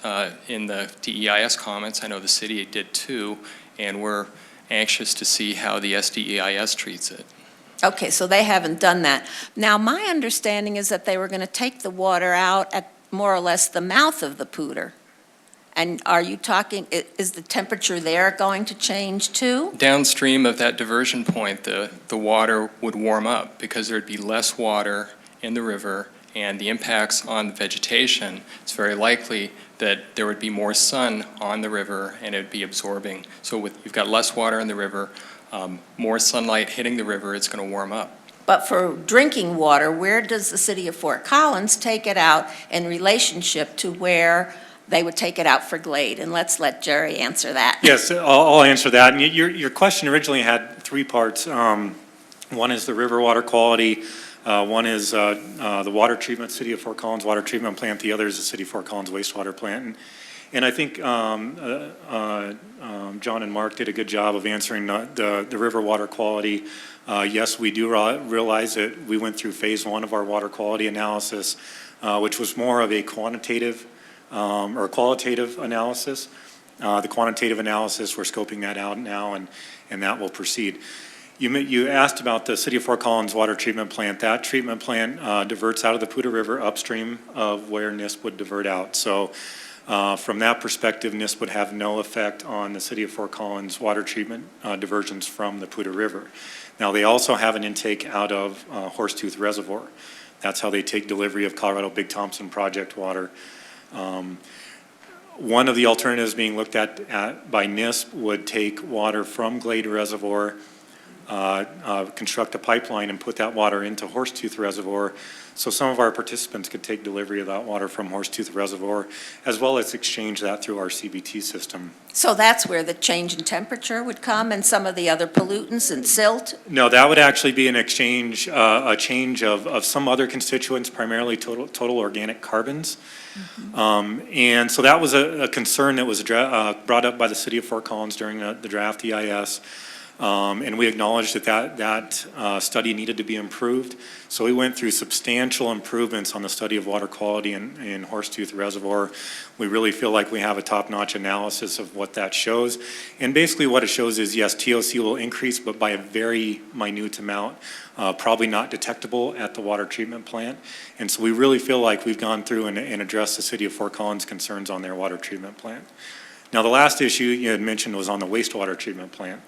in the DEIS comments. I know the city did too, and we're anxious to see how the SDEIS treats it. Okay, so they haven't done that. Now, my understanding is that they were going to take the water out at more or less the mouth of the Poudre. And are you talking, is the temperature there going to change too? Downstream of that diversion point, the water would warm up because there'd be less water in the river, and the impacts on the vegetation, it's very likely that there would be more sun on the river and it would be absorbing. So you've got less water in the river, more sunlight hitting the river, it's going to warm up. But for drinking water, where does the city of Fort Collins take it out in relationship to where they would take it out for Glade? And let's let Jerry answer that. Yes, I'll answer that. And your question originally had 3 parts. One is the river water quality. One is the water treatment, City of Fort Collins water treatment plant. The other is the City of Fort Collins wastewater plant. And I think John and Mark did a good job of answering the river water quality. Yes, we do realize that we went through phase 1 of our water quality analysis, which was more of a quantitative or qualitative analysis. The quantitative analysis, we're scoping that out now, and that will proceed. You asked about the City of Fort Collins water treatment plant. That treatment plant diverts out of the Poudre River upstream of where NISP would divert out. So from that perspective, NISP would have no effect on the City of Fort Collins water treatment diversions from the Poudre River. Now, they also have an intake out of Horsetooth Reservoir. That's how they take delivery of Colorado Big Thompson project water. One of the alternatives being looked at by NISP would take water from Glade Reservoir, construct a pipeline and put that water into Horsetooth Reservoir. So some of our participants could take delivery of that water from Horsetooth Reservoir, as well as exchange that through our CBT system. So that's where the change in temperature would come and some of the other pollutants and silt? No, that would actually be an exchange, a change of some other constituents, primarily total organic carbons. Mm-hmm. And so that was a concern that was brought up by the City of Fort Collins during the draft EIS. And we acknowledged that study needed to be improved. So we went through substantial improvements on the study of water quality in Horsetooth Reservoir. We really feel like we have a top-notch analysis of what that shows. And basically what it shows is, yes, TOC will increase, but by a very minute amount, probably not detectable at the water treatment plant. And so we really feel like we've gone through and addressed the City of Fort Collins' concerns on their water treatment plant. Now, the last issue you had mentioned was on the wastewater treatment plant.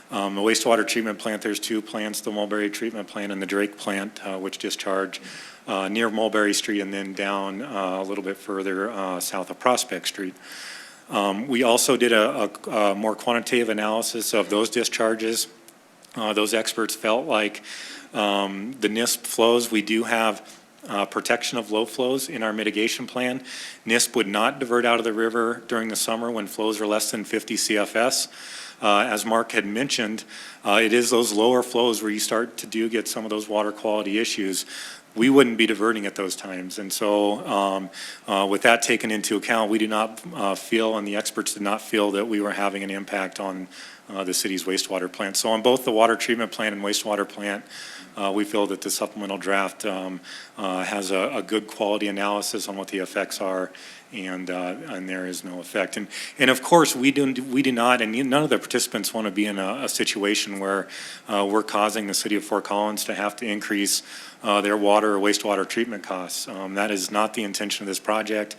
The wastewater treatment plant, there's two plants, the Mulberry treatment plant and the Drake plant, which discharge near Mulberry Street and then down a little bit further south of Prospect Street. We also did a more quantitative analysis of those discharges. Those experts felt like the NISP flows, we do have protection of low flows in our mitigation plan. NISP would not divert out of the river during the summer when flows are less than 50 CFS. As Mark had mentioned, it is those lower flows where you start to get some of those water quality issues. We wouldn't be diverting at those times. And so with that taken into account, we do not feel, and the experts did not feel, that we were having an impact on the city's wastewater plant. So on both the water treatment plant and wastewater plant, we feel that the supplemental draft has a good quality analysis on what the effects are, and there is no effect. And of course, we do not, and none of the participants want to be in a situation where we're causing the city of Fort Collins to have to increase their water or wastewater treatment costs. That is not the intention of this project,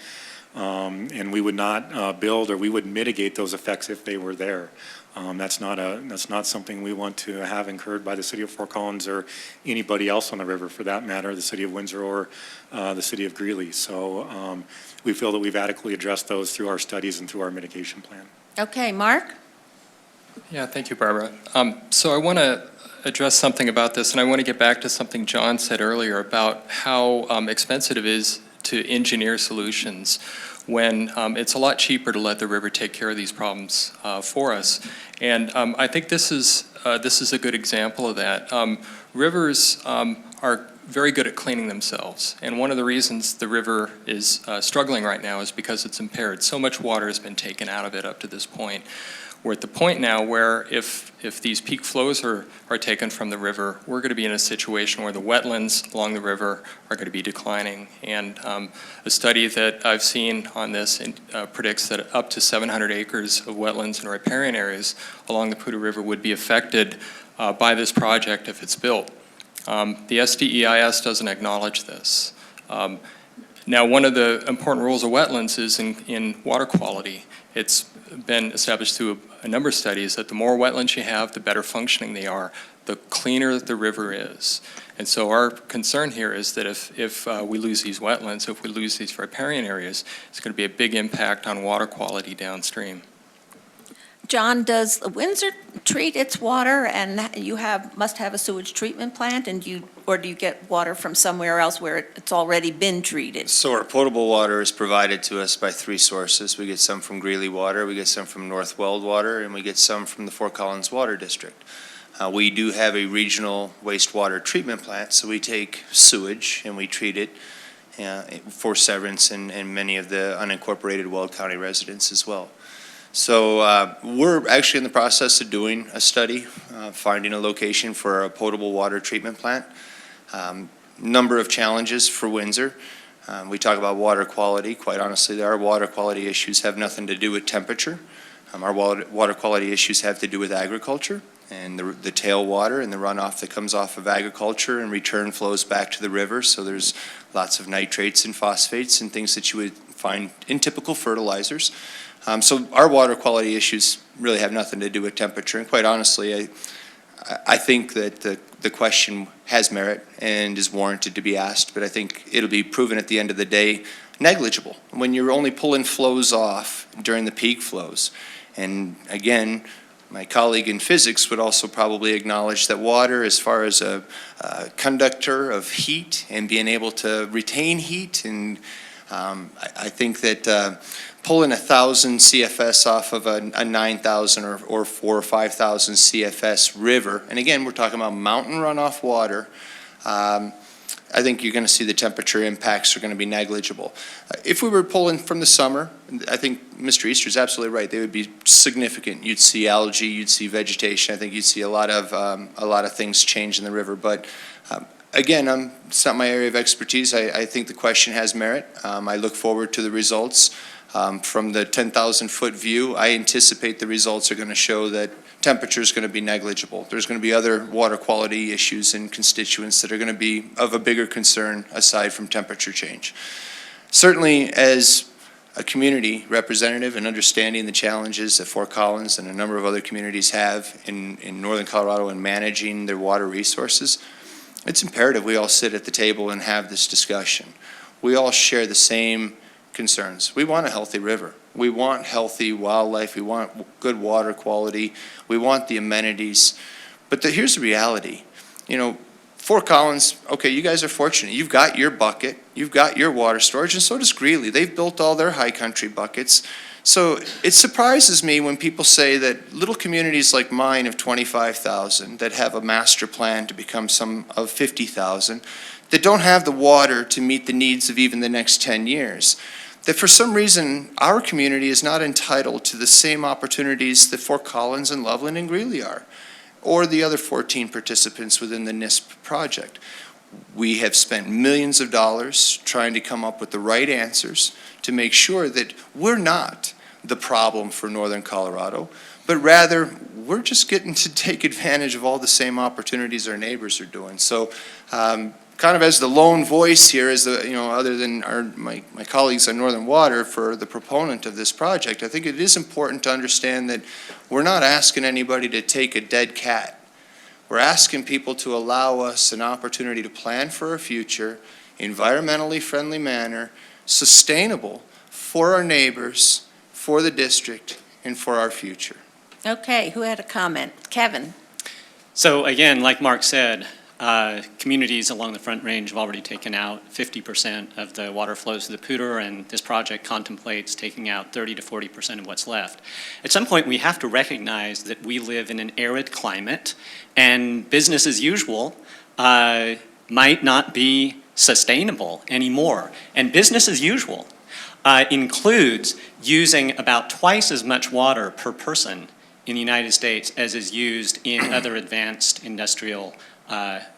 and we would not build, or we would mitigate those effects if they were there. That's not something we want to have incurred by the city of Fort Collins or anybody else on the river, for that matter, the city of Windsor or the city of Greeley. So we feel that we've adequately addressed those through our studies and through our mitigation plan. Okay, Mark? Yeah, thank you, Barbara. So I want to address something about this, and I want to get back to something John said earlier about how expensive it is to engineer solutions when it's a lot cheaper to let the river take care of these problems for us. And I think this is a good example of that. Rivers are very good at cleaning themselves, and one of the reasons the river is struggling right now is because it's impaired. So much water has been taken out of it up to this point. We're at the point now where if these peak flows are taken from the river, we're going to be in a situation where the wetlands along the river are going to be declining. And a study that I've seen on this predicts that up to 700 acres of wetlands and riparian areas along the Poudre River would be affected by this project if it's built. The SDEIS doesn't acknowledge this. Now, one of the important rules of wetlands is in water quality. It's been established through a number of studies that the more wetlands you have, the better functioning they are, the cleaner the river is. And so our concern here is that if we lose these wetlands, if we lose these riparian areas, it's going to be a big impact on water quality downstream. John, does Windsor treat its water, and you must have a sewage treatment plant, or do you get water from somewhere else where it's already been treated? So our potable water is provided to us by three sources. We get some from Greeley Water, we get some from North Weld Water, and we get some from the Fort Collins Water District. We do have a regional wastewater treatment plant, so we take sewage and we treat it for Severance and many of the unincorporated Weld County residents as well. So we're actually in the process of doing a study, finding a location for a potable water treatment plant. Number of challenges for Windsor. We talk about water quality. Quite honestly, our water quality issues have nothing to do with temperature. Our water quality issues have to do with agriculture and the tailwater and the runoff that comes off of agriculture and return flows back to the river. So there's lots of nitrates and phosphates and things that you would find in typical fertilizers. So our water quality issues really have nothing to do with temperature. And quite honestly, I think that the question has merit and is warranted to be asked, but I think it'll be proven at the end of the day negligible when you're only pulling flows off during the peak flows. And again, my colleague in physics would also probably acknowledge that water, as far as a conductor of heat and being able to retain heat, and I think that pulling 1,000 CFS off of a 9,000 or 4,000 or 5,000 CFS river, and again, we're talking about mountain runoff water, I think you're going to see the temperature impacts are going to be negligible. If we were pulling from the summer, I think Mr. Easter's absolutely right. They would be significant. You'd see algae, you'd see vegetation. I think you'd see a lot of things change in the river. But again, it's not my area of expertise. I think the question has merit. I look forward to the results. From the 10,000-foot view, I anticipate the results are going to show that temperature is going to be negligible. There's going to be other water quality issues and constituents that are going to be of a bigger concern aside from temperature change. Certainly, as a community representative and understanding the challenges that Fort Collins and a number of other communities have in northern Colorado in managing their water resources, it's imperative we all sit at the table and have this discussion. We all share the same concerns. We want a healthy river. We want healthy wildlife. We want good water quality. We want the amenities. But here's the reality. You know, Fort Collins, okay, you guys are fortunate. You've got your bucket, you've got your water storage, and so does Greeley. They've built all their high country buckets. So it surprises me when people say that little communities like mine of 25,000 that have a master plan to become some of 50,000 that don't have the water to meet the needs of even the next 10 years, that for some reason our community is not entitled to the same opportunities that Fort Collins and Loveland and Greeley are, or the other 14 participants within the NISP project. We have spent millions of dollars trying to come up with the right answers to make sure that we're not the problem for northern Colorado, but rather we're just getting to take advantage of all the same opportunities our neighbors are doing. So kind of as the lone voice here, as the, you know, other than my colleagues on Northern Water for the proponent of this project, I think it is important to understand that we're not asking anybody to take a dead cat. We're asking people to allow us an opportunity to plan for a future, environmentally friendly manner, sustainable for our neighbors, for the district, and for our future. Okay, who had a comment? Kevin? So again, like Mark said, communities along the Front Range have already taken out 50% of the water flows to the Poudre, and this project contemplates taking out 30 to 40% of what's left. At some point, we have to recognize that we live in an arid climate, and business as usual might not be sustainable anymore. And business as usual includes using about twice as much water per person in the United States as is used in other advanced industrial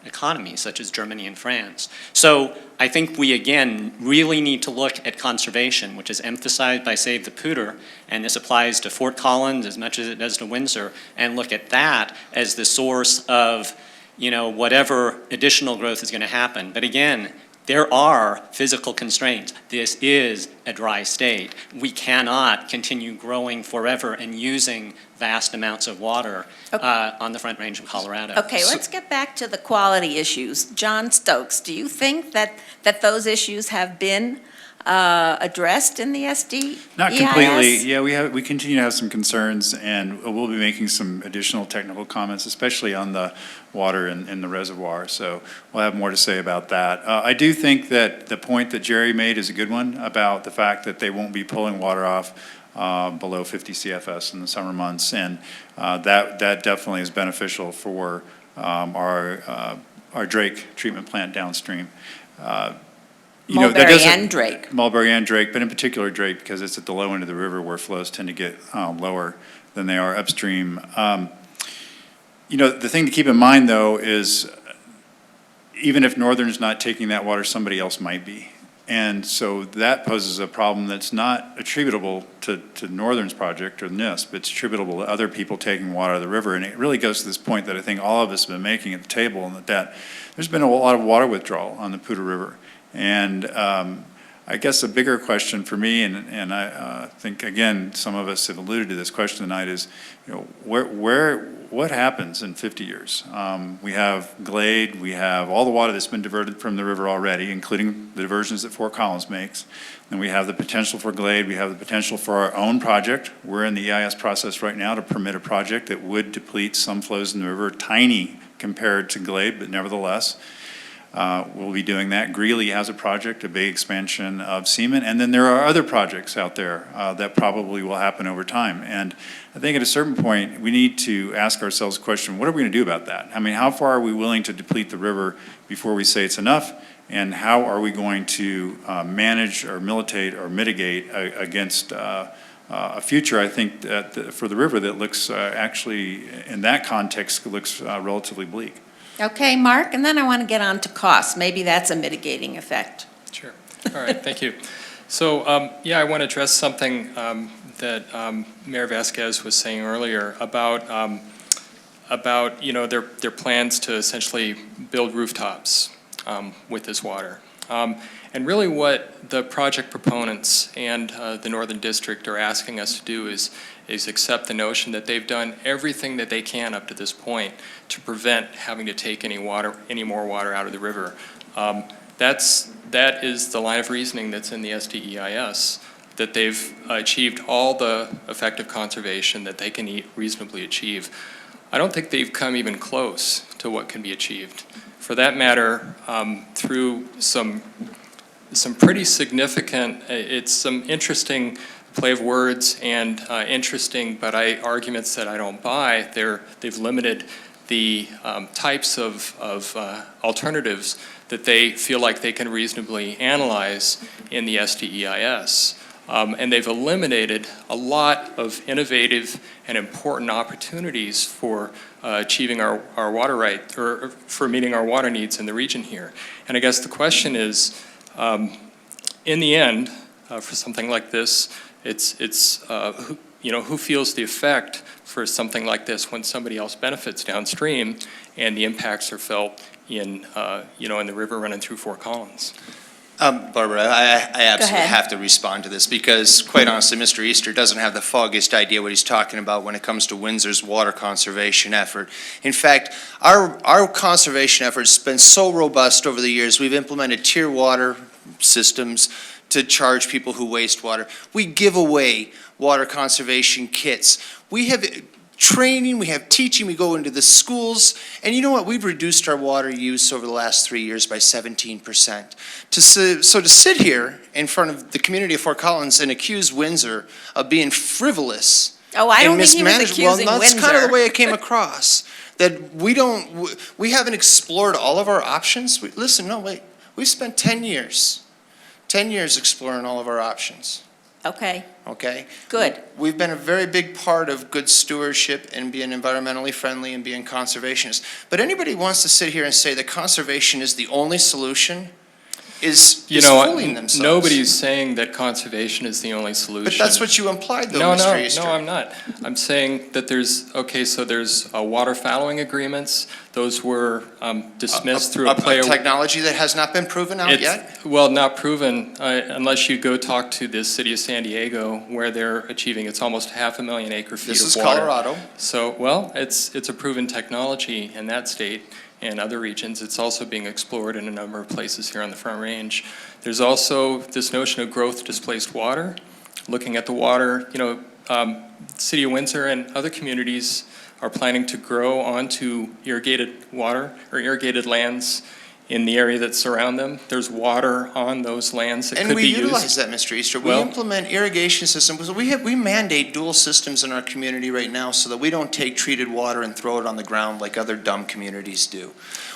economies, such as Germany and France. So I think we, again, really need to look at conservation, which is emphasized by Save the Poudre, and this applies to Fort Collins as much as it does to Windsor, and look at that as the source of, you know, whatever additional growth is going to happen. But again, there are physical constraints. This is a dry state. We cannot continue growing forever and using vast amounts of water on the Front Range of Colorado. Okay, let's get back to the quality issues. John Stokes, do you think that those issues have been addressed in the SD? Not completely. Yeah, we continue to have some concerns, and we'll be making some additional technical comments, especially on the water in the reservoir. So we'll have more to say about that. I do think that the point that Jerry made is a good one about the fact that they won't be pulling water off below 50 CFS in the summer months, and that definitely is beneficial for our Drake treatment plant downstream. Mulberry and Drake. Mulberry and Drake, but in particular Drake, because it's at the low end of the river where flows tend to get lower than they are upstream. The thing to keep in mind, though, is even if Northern's not taking that water, somebody else might be. And so that poses a problem that's not attributable to Northern's project or NISP. It's attributable to other people taking water out of the river. And it really goes to this point that I think all of us have been making at the table, and that there's been a lot of water withdrawal on the Poudre River. And I guess a bigger question for me, and I think, again, some of us have alluded to this question tonight, is, what happens in 50 years? We have Glade, we have all the water that's been diverted from the river already, including the diversions that Fort Collins makes. And we have the potential for Glade, we have the potential for our own project. We're in the EIS process right now to permit a project that would deplete some flows in the river, tiny compared to Glade, but nevertheless. We'll be doing that. Greeley has a project, a big expansion of Seaman, and then there are other projects out there that probably will happen over time. And I think at a certain point, we need to ask ourselves the question, what are we going to do about that? I mean, how far are we willing to deplete the river before we say it's enough? And how are we going to manage or militate or mitigate against a future, I think, for the river that looks actually, in that context, looks relatively bleak. Okay, Mark, and then I want to get on to costs. Maybe that's a mitigating effect. Sure. All right, thank you. So, I want to address something that Mayor Vasquez was saying earlier about their plans to essentially build rooftops with this water. And really what the project proponents and the Northern District are asking us to do is accept the notion that they've done everything that they can up to this point to prevent having to take any more water out of the river. That is the line of reasoning that's in the SDEIS, that they've achieved all the effective conservation that they can reasonably achieve. I don't think they've come even close to what can be achieved. For that matter, through some pretty significant, it's some interesting play of words and interesting but arguments that I don't buy. They've limited the types of alternatives that they feel like they can reasonably analyze in the SDEIS. And they've eliminated a lot of innovative and important opportunities for achieving our water right, or for meeting our water needs in the region here. And I guess the question is, in the end, for something like this, who feels the effect for something like this when somebody else benefits downstream and the impacts are felt in the river running through Fort Collins? Barbara, I absolutely have to respond to this because, quite honestly, Mr. Easter doesn't have the foggiest idea what he's talking about when it comes to Windsor's water conservation effort. In fact, our conservation effort's been so robust over the years. We've implemented tier water systems to charge people who waste water. We give away water conservation kits. We have training, we have teaching, we go into the schools, and you know what? We've reduced our water use over the last 3 years by 17%. So to sit here in front of the community of Fort Collins and accuse Windsor of being frivolous Oh, I don't think he was mismanaged, accusing well, that's Windsor. kind of the way it came across. That we haven't explored all of our options. We've spent 10 years exploring all of our options. Okay, Okay? good. We've been a very big part of good stewardship and being environmentally friendly and being conservationists. But anybody who wants to sit here and say that conservation is the only solution is fooling themselves. Nobody's saying that conservation is the only solution. But that's what you implied, though, Mr. Easter. No, I'm not. I'm saying that there's water fallowing agreements. Those were dismissed through a technology that has not been proven out yet? Well, not proven unless you go talk to the city of San Diego, where they're achieving, it's almost 500,000 acre-feet of water. This is Colorado. So, well, it's a proven technology in that state and other regions. It's also being explored in a number of places here on the Front Range. There's also this notion of growth displaced water. Looking at the water, City of Windsor and other communities are planning to grow onto irrigated water or irrigated lands in the area that surround them. There's water on those lands that could be used. And we utilize that, Mr. Easter. We implement irrigation systems. We mandate dual systems in our community right now so that we don't take treated water and throw it on the ground like other dumb communities do.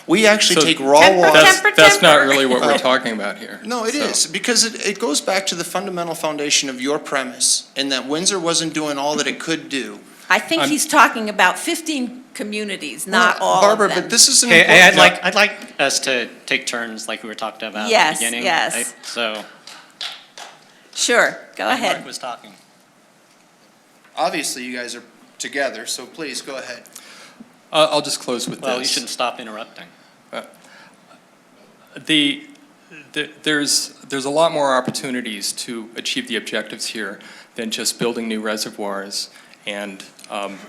We actually take raw water. That's not really what we're talking about here. No, it is, because it goes back to the fundamental foundation of your premise, in that Windsor wasn't doing all that it could do. I think he's talking about 15 communities, not all Barbara, of them. but this is an Hey, important... I'd like us to take turns like we were talking about Yes, at the beginning. yes. So, Sure, go Mark ahead. was talking. Obviously, you guys are together, so please, go ahead. I'll just close with this. Well, you shouldn't stop interrupting. There's a lot more opportunities to achieve the objectives here than just building new reservoirs and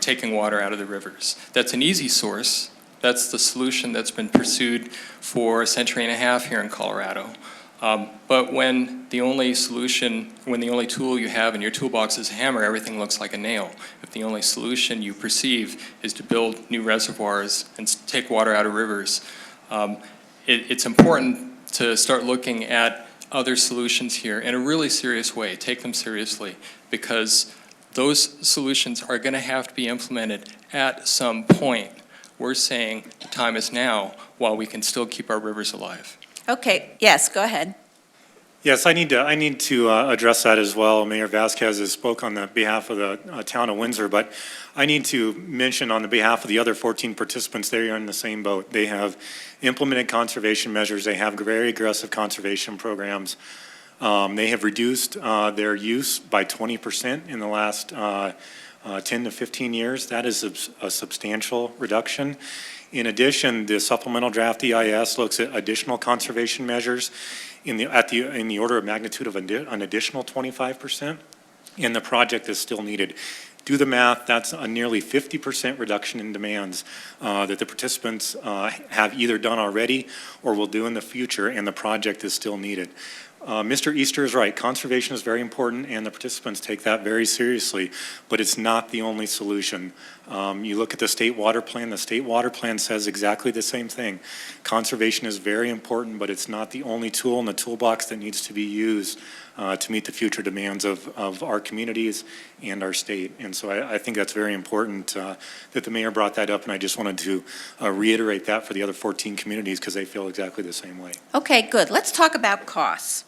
taking water out of the rivers. That's an easy source. That's the solution that's been pursued for a century and a half here in Colorado. But when the only tool you have in your toolbox is a hammer, everything looks like a nail. If the only solution you perceive is to build new reservoirs and take water out of rivers, it's important to start looking at other solutions here in a really serious way. Take them seriously, because those solutions are going to have to be implemented at some point. We're saying the time is now while we can still keep our rivers alive. Okay, yes, go ahead. Yes, I need to address that as well. Mayor Vasquez has spoke on the behalf of the town of Windsor, but I need to mention on the behalf of the other 14 participants, they are in the same boat. They have implemented conservation measures. They have very aggressive conservation programs. They have reduced their use by 20% in the last 10 to 15 years. That is a substantial reduction. In addition, the supplemental draft EIS looks at additional conservation measures in the order of magnitude of an additional 25%, and the project is still needed. Do the math, that's a nearly 50% reduction in demands that the participants have either done already or will do in the future, and the project is still needed. Mr. Easter is right. Conservation is very important, and the participants take that very seriously, but it's not the only solution. You look at the state water plan. The state water plan says exactly the same thing. Conservation is very important, but it's not the only tool in the toolbox that needs to be used to meet the future demands of our communities and our state. And so I think that's very important that the mayor brought that up, and I just wanted to reiterate that for the other 14 communities because they feel exactly the same way. Okay, good. Let's talk about costs.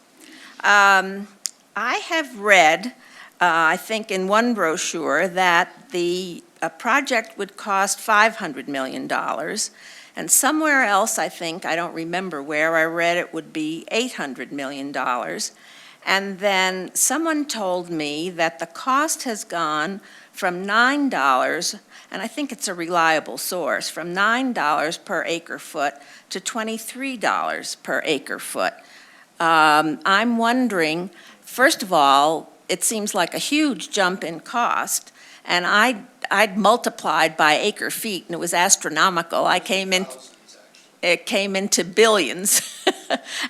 I have read, I think in one brochure, that the project would cost $500 million, and somewhere else, I think, I don't remember where, I read it would be $800 million. And then someone told me that the cost has gone from $9, and I think it's a reliable source, from $9 per acre foot to $23 per acre foot. I'm wondering, first of all, it seems like a huge jump in cost, and I'd multiplied by acre feet, and it was astronomical. It came into billions,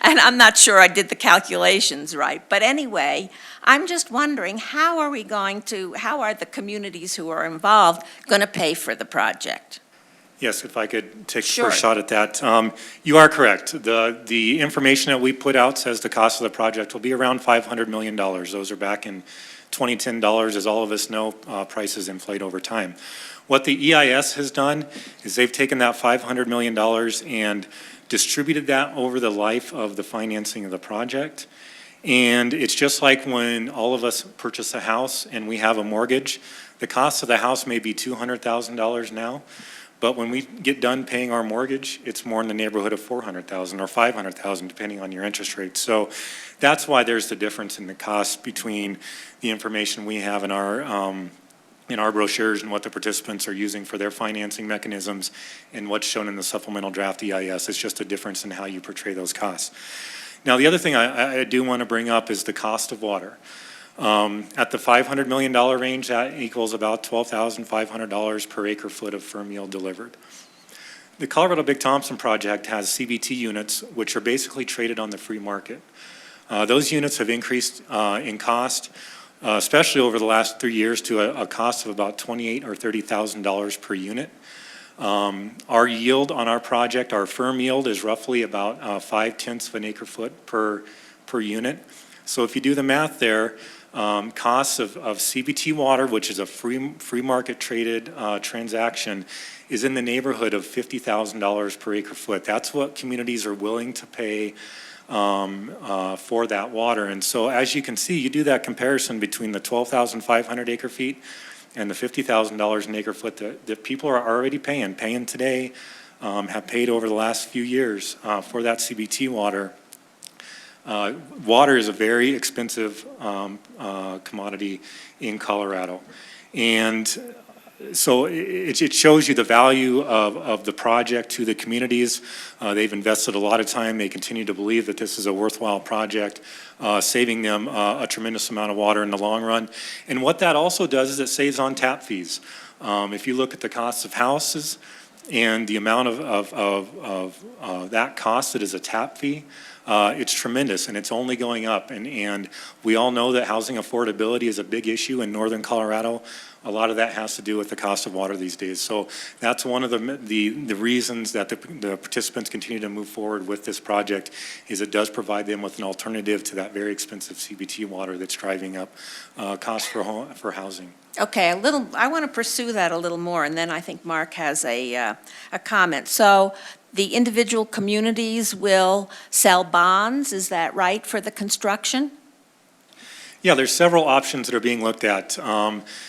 and I'm not sure I did the calculations right. But anyway, I'm just wondering, how are the communities who are involved going to pay for the project? Yes, if I could take Sure. the first shot at that. You are correct. The information that we put out says the cost of the project will be around $500 million. Those are back in 2010 dollars. As all of us know, prices inflate over time. What the EIS has done is they've taken that $500 million and distributed that over the life of the financing of the project. And it's just like when all of us purchase a house and we have a mortgage, the cost of the house may be $200,000 now. But when we get done paying our mortgage, it's more in the neighborhood of $400,000 or $500,000, depending on your interest rate. So that's why there's the difference in the cost between the information we have in our brochures and what the participants are using for their financing mechanisms and what's shown in the supplemental draft EIS. It's just a difference in how you portray those costs. Now, the other thing I do want to bring up is the cost of water. At the $500 million range, that equals about $12,500 per acre foot of firm yield delivered. The Colorado Big Thompson project has CBT units, which are basically traded on the free market. Those units have increased in cost, especially over the last 3 years, to a cost of about $28,000 or $30,000 per unit. Our yield on our project, our firm yield, is roughly about 0.5 of an acre foot per unit. So if you do the math there, costs of CBT water, which is a free market traded transaction, is in the neighborhood of $50,000 per acre foot. That's what communities are willing to pay for that water. And so as you can see, you do that comparison between the 12,500 acre feet and the $50,000 an acre foot that people are already paying today, have paid over the last few years for that CBT water. Water is a very expensive commodity in Colorado. And so it shows you the value of the project to the communities. They've invested a lot of time. They continue to believe that this is a worthwhile project, saving them a tremendous amount of water in the long run. And what that also does is it saves on tap fees. If you look at the cost of houses and the amount of that cost that is a tap fee, it's tremendous, and it's only going up. And we all know that housing affordability is a big issue in northern Colorado. A lot of that has to do with the cost of water these days. So that's one of the reasons that the participants continue to move forward with this project, is it does provide them with an alternative to that very expensive CBT water that's driving up costs for housing. Okay, I want to pursue that a little more, and then I think Mark has a comment. So the individual communities will sell bonds, is that right, for the construction? Yeah, there's several options that are being looked at.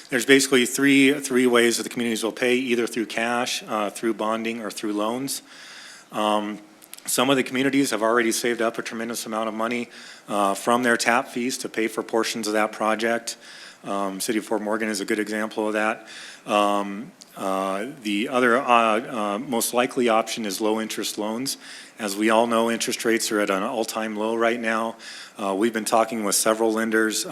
There's basically three ways that the communities will pay, either through cash, through bonding, or through loans. Some of the communities have already saved up a tremendous amount of money from their tap fees to pay for portions of that project. City of Fort Morgan is a good example of that. The other most likely option is low-interest loans. As we all know, interest rates are at an all-time low right now. We've been talking with several lenders,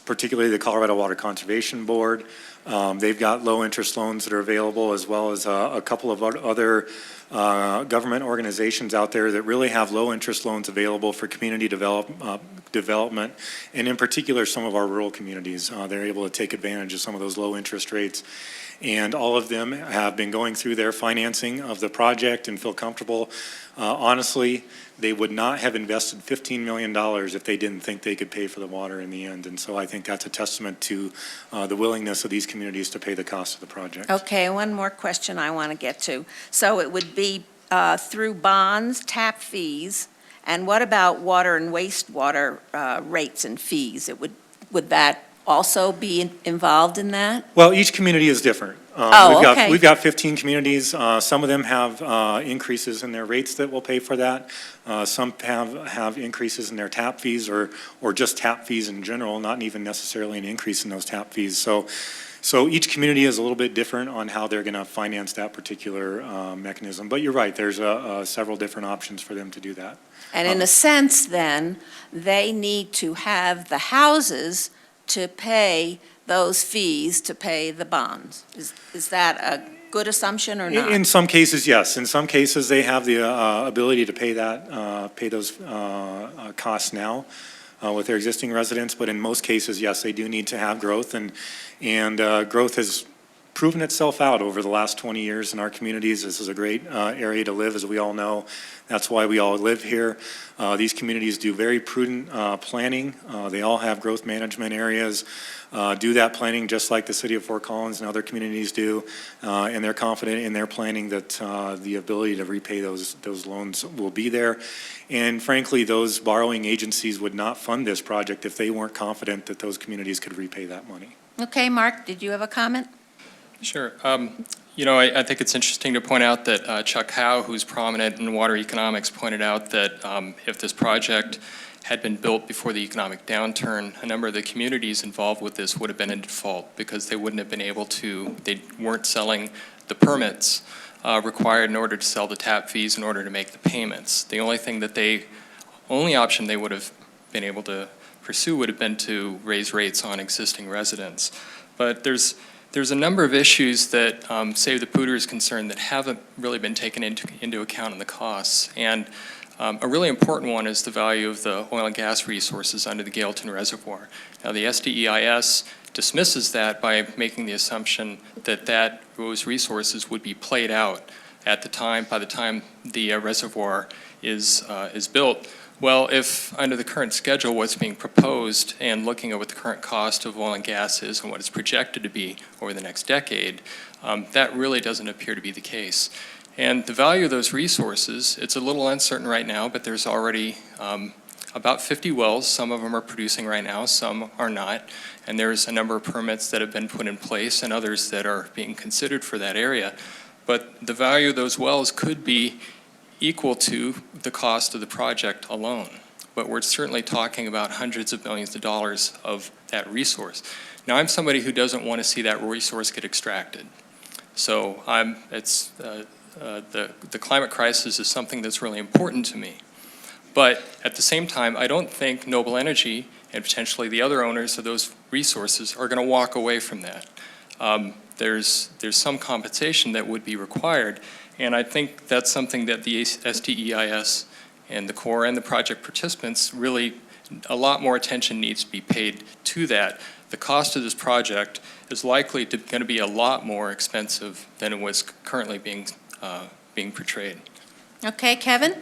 particularly the Colorado Water Conservation Board. They've got low-interest loans that are available, as well as a couple of other government organizations out there that really have low-interest loans available for community development, and in particular, some of our rural communities. They're able to take advantage of some of those low interest rates. And all of them have been going through their financing of the project and feel comfortable. Honestly, they would not have invested $15 million if they didn't think they could pay for the water in the end. And so I think that's a testament to the willingness of these communities to pay the cost of the project. Okay, one more question I want to get to. So it would be through bonds, tap fees, and what about water and wastewater rates and fees? Would that also be involved in that? Well, each community is different. Okay. We've got 15 communities. Some of them have increases in their rates that will pay for that. Some have increases in their tap fees or just tap fees in general, not even necessarily an increase in those tap fees. So each community is a little bit different on how they're going to finance that particular mechanism. But you're right, there's several different options for them to do that. And in a sense, then, they need to have the houses to pay those fees to pay the bonds. Is that a good assumption or not? In some cases, yes. In some cases, they have the ability to pay those costs now with their existing residents. But in most cases, yes, they do need to have growth, and growth has proven itself out over the last 20 years in our communities. This is a great area to live, as we all know. That's why we all live here. These communities do very prudent planning. They all have growth management areas, do that planning just like the city of Fort Collins and other communities do, and they're confident in their planning that the ability to repay those loans will be there. And frankly, those borrowing agencies would not fund this project if they weren't confident that those communities could repay that money. Okay, Mark, did you have a comment? Sure. I think it's interesting to point out that Chuck Howe, who's prominent in water economics, pointed out that if this project had been built before the economic downturn, a number of the communities involved with this would have been in default because they wouldn't have been able to, they weren't selling the permits required in order to sell the tap fees in order to make the payments. The only option they would have been able to pursue would have been to raise rates on existing residents. But there's a number of issues that Save the Pooter is concerned that haven't really been taken into account in the costs. And a really important one is the value of the oil and gas resources under the Gailton Reservoir. Now, the SDEIS dismisses that by making the assumption that those resources would be played out by the time the reservoir is built. Well, if under the current schedule what's being proposed and looking at what the current cost of oil and gas is and what it's projected to be over the next decade, that really doesn't appear to be the case. And the value of those resources, it's a little uncertain right now, but there's already about 50 wells. Some of them are producing right now, some are not. And there's a number of permits that have been put in place and others that are being considered for that area. But the value of those wells could be equal to the cost of the project alone. But we're certainly talking about hundreds of millions of dollars of that resource. Now, I'm somebody who doesn't want to see that resource get extracted. So the climate crisis is something that's really important to me. But at the same time, I don't think Noble Energy and potentially the other owners of those resources are going to walk away from that. There's some compensation that would be required. And I think that's something that the SDEIS and the Corps and the project participants really, a lot more attention needs to be paid to that. The cost of this project is likely going to be a lot more expensive than it was currently being portrayed. Okay, Kevin?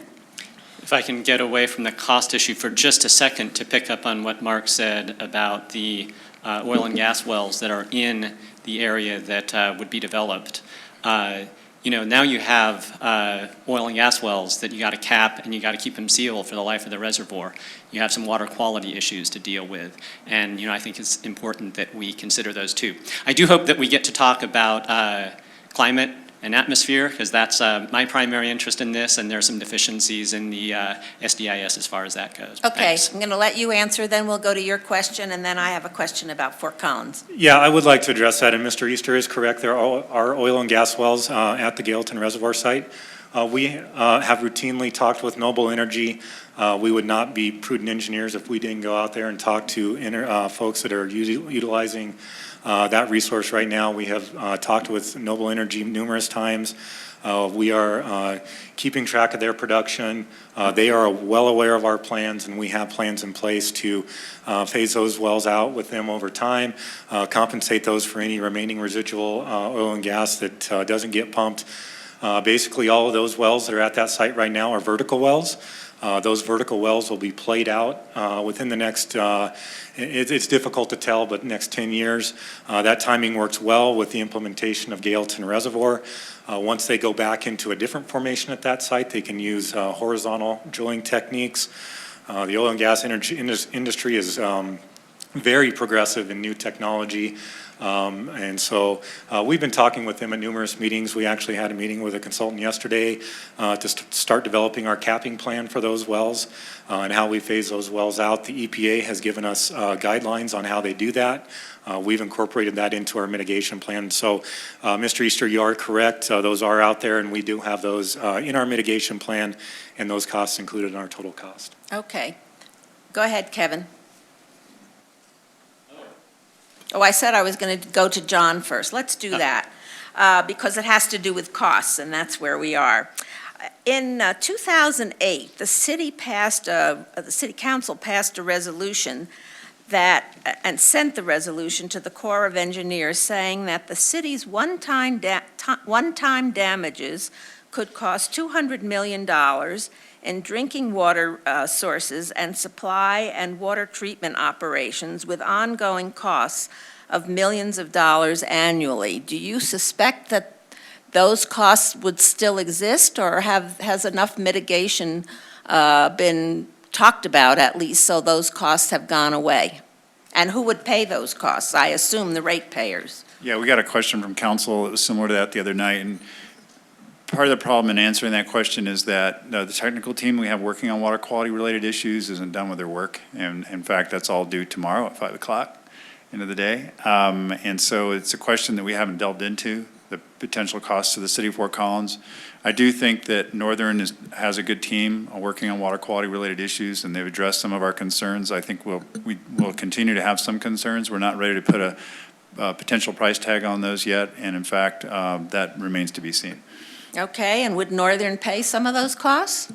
If I can get away from the cost issue for just a second to pick up on what Mark said about the oil and gas wells that are in the area that would be developed. Now you have oil and gas wells that you got to cap and you got to keep them sealed for the life of the reservoir. You have some water quality issues to deal with. And, I think it's important that we consider those too. I do hope that we get to talk about climate and atmosphere, because that's my primary interest in this, and there are some deficiencies in the SDIS as far as that goes. Okay, Thanks. I'm going to let you answer, then we'll go to your question, and then I have a question about Fort Collins. Yeah, I would like to address that, and Mr. Easter is correct. There are oil and gas wells at the Gailton Reservoir site. We have routinely talked with Noble Energy. We would not be prudent engineers if we didn't go out there and talk to folks that are utilizing that resource right now. We have talked with Noble Energy numerous times. We are keeping track of their production. They are well aware of our plans, and we have plans in place to phase those wells out with them over time, compensate those for any remaining residual oil and gas that doesn't get pumped. Basically, all of those wells that are at that site right now are vertical wells. Those vertical wells will be played out within the next, it's difficult to tell, but next 10 years. That timing works well with the implementation of Gailton Reservoir. Once they go back into a different formation at that site, they can use horizontal drilling techniques. The oil and gas industry is very progressive in new technology. And so we've been talking with them at numerous meetings. We actually had a meeting with a consultant yesterday to start developing our capping plan for those wells and how we phase those wells out. The EPA has given us guidelines on how they do that. We've incorporated that into our mitigation plan. So, Mr. Easter, you are correct. Those are out there, and we do have those in our mitigation plan, and those costs included in our total cost. Okay. Go ahead, Kevin. Oh, I said I was going to go to John first. Let's do that because it has to do with costs, and that's where we are. In 2008, the city council passed a resolution and sent the resolution to the Corps of Engineers saying that the city's one-time damages could cost $200 million in drinking water sources and supply and water treatment operations with ongoing costs of millions of dollars annually. Do you suspect that those costs would still exist, or has enough mitigation been talked about at least so those costs have gone away? And who would pay those costs? I assume the ratepayers. Yeah, we got a question from council that was similar to that the other night, and part of the problem in answering that question is that the technical team we have working on water quality related issues isn't done with their work. And in fact, that's all due tomorrow at 5 o'clock, end of the day. And so it's a question that we haven't delved into, the potential costs to the city of Fort Collins. I do think that Northern has a good team working on water quality related issues, and they've addressed some of our concerns. I think we will continue to have some concerns. We're not ready to put a potential price tag on those yet. And in fact, that remains to be seen. Okay, and would Northern pay some of those costs?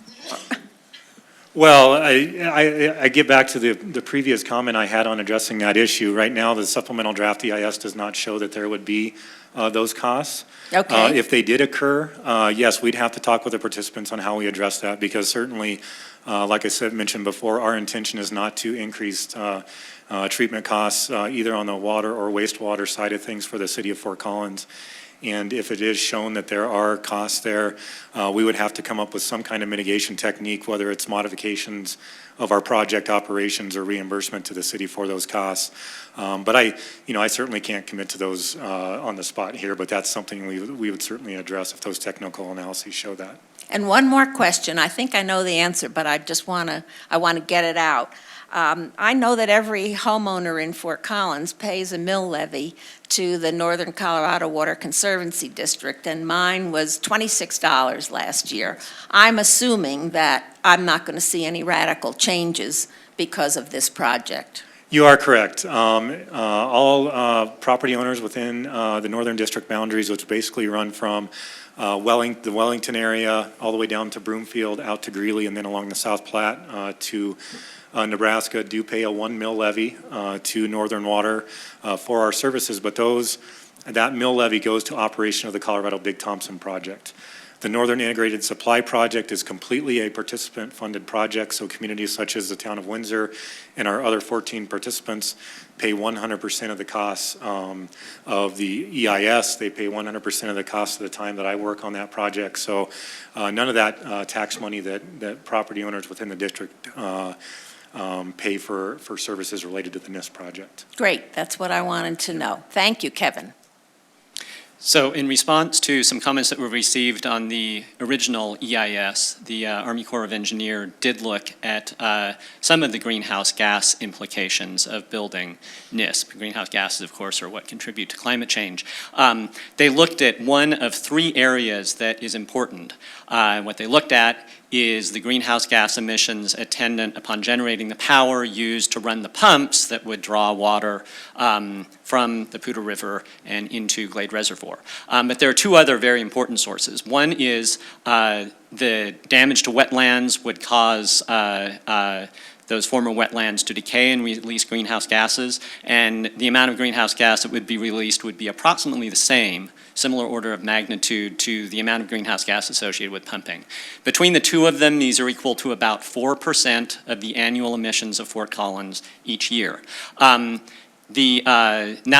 Well, I get back to the previous comment I had on addressing that issue. Right now, the supplemental draft EIS does not show that there would be those costs. Okay. If they did occur, yes, we'd have to talk with the participants on how we address that, because certainly, like I mentioned before, our intention is not to increase treatment costs either on the water or wastewater side of things for the city of Fort Collins. And if it is shown that there are costs there, we would have to come up with some kind of mitigation technique, whether it's modifications of our project operations or reimbursement to the city for those costs. But I certainly can't commit to those on the spot here, but that's something we would certainly address if those technical analyses show that. And one more question. I think I know the answer, but I want to get it out. I know that every homeowner in Fort Collins pays a mill levy to the Northern Colorado Water Conservancy District, and mine was $26 last year. I'm assuming that I'm not going to see any radical changes because of this project. You are correct. All property owners within the Northern District boundaries, which basically run from the Wellington area all the way down to Broomfield, out to Greeley, and then along the South Platte to Nebraska, do pay a 1 mill levy to Northern Water for our services, but that mill levy goes to operation of the Colorado Big Thompson project. The Northern Integrated Supply Project is completely a participant-funded project, so communities such as the town of Windsor and our other 14 participants pay 100% of the costs of the EIS. They pay 100% of the cost of the time that I work on that project. So none of that tax money that property owners within the district pay for services related to the NISP project. Great, that's what I wanted to know. Thank you, Kevin. So in response to some comments that were received on the original EIS, the Army Corps of Engineers did look at some of the greenhouse gas implications of building NISP. Greenhouse gases, of course, are what contribute to climate change. They looked at one of three areas that is important. What they looked at is the greenhouse gas emissions attendant upon generating the power used to run the pumps that would draw water from the Poudre River and into Glade Reservoir. But there are two other very important sources. One is the damage to wetlands would cause those former wetlands to decay and release greenhouse gases, and the amount of greenhouse gas that would be released would be approximately the same, similar order of magnitude to the amount of greenhouse gas associated with pumping. Between the two of them, these are equal to about 4% of the annual emissions of Fort Collins each year. That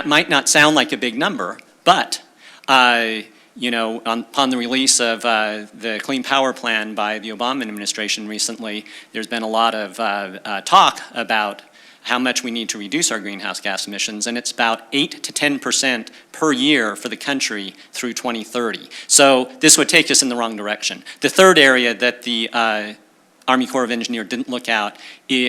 might not sound like a big number, but upon the release of the Clean Power Plan by the Obama administration recently, there's been a lot of talk about how much we need to reduce our greenhouse gas emissions, and it's about 8 to 10% per year for the country through 2030. So this would take us in the wrong direction. The third area that the Army Corps of Engineers didn't look at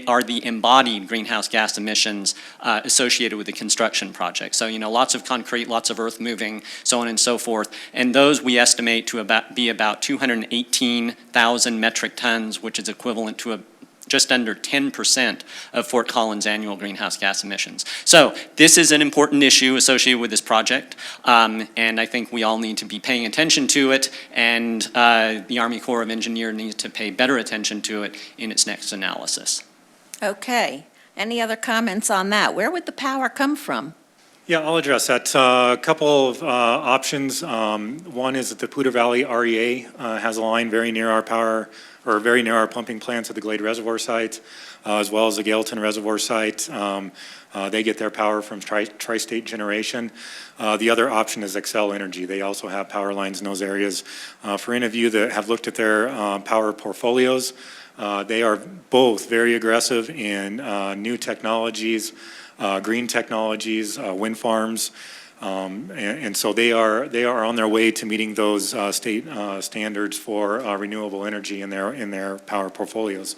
are the embodied greenhouse gas emissions associated with the construction project. So, lots of concrete, lots of earth moving, so on and so forth. And those we estimate to be about 218,000 metric tons, which is equivalent to just under 10% of Fort Collins' annual greenhouse gas emissions. So this is an important issue associated with this project, and I think we all need to be paying attention to it, and the Army Corps of Engineers needs to pay better attention to it in its next analysis. Okay. Any other comments on that? Where would the power come from? Yeah, I'll address that. A couple of options. One is that the Poudre Valley REA has a line very near our power, or very near our pumping plants at the Glade Reservoir site, as well as the Gailton Reservoir site. They get their power from tri-state generation. The other option is Xcel Energy. They also have power lines in those areas. For any of you that have looked at their power portfolios, they are both very aggressive in new technologies, green technologies, wind farms, and so they are on their way to meeting those state standards for renewable energy in their power portfolios.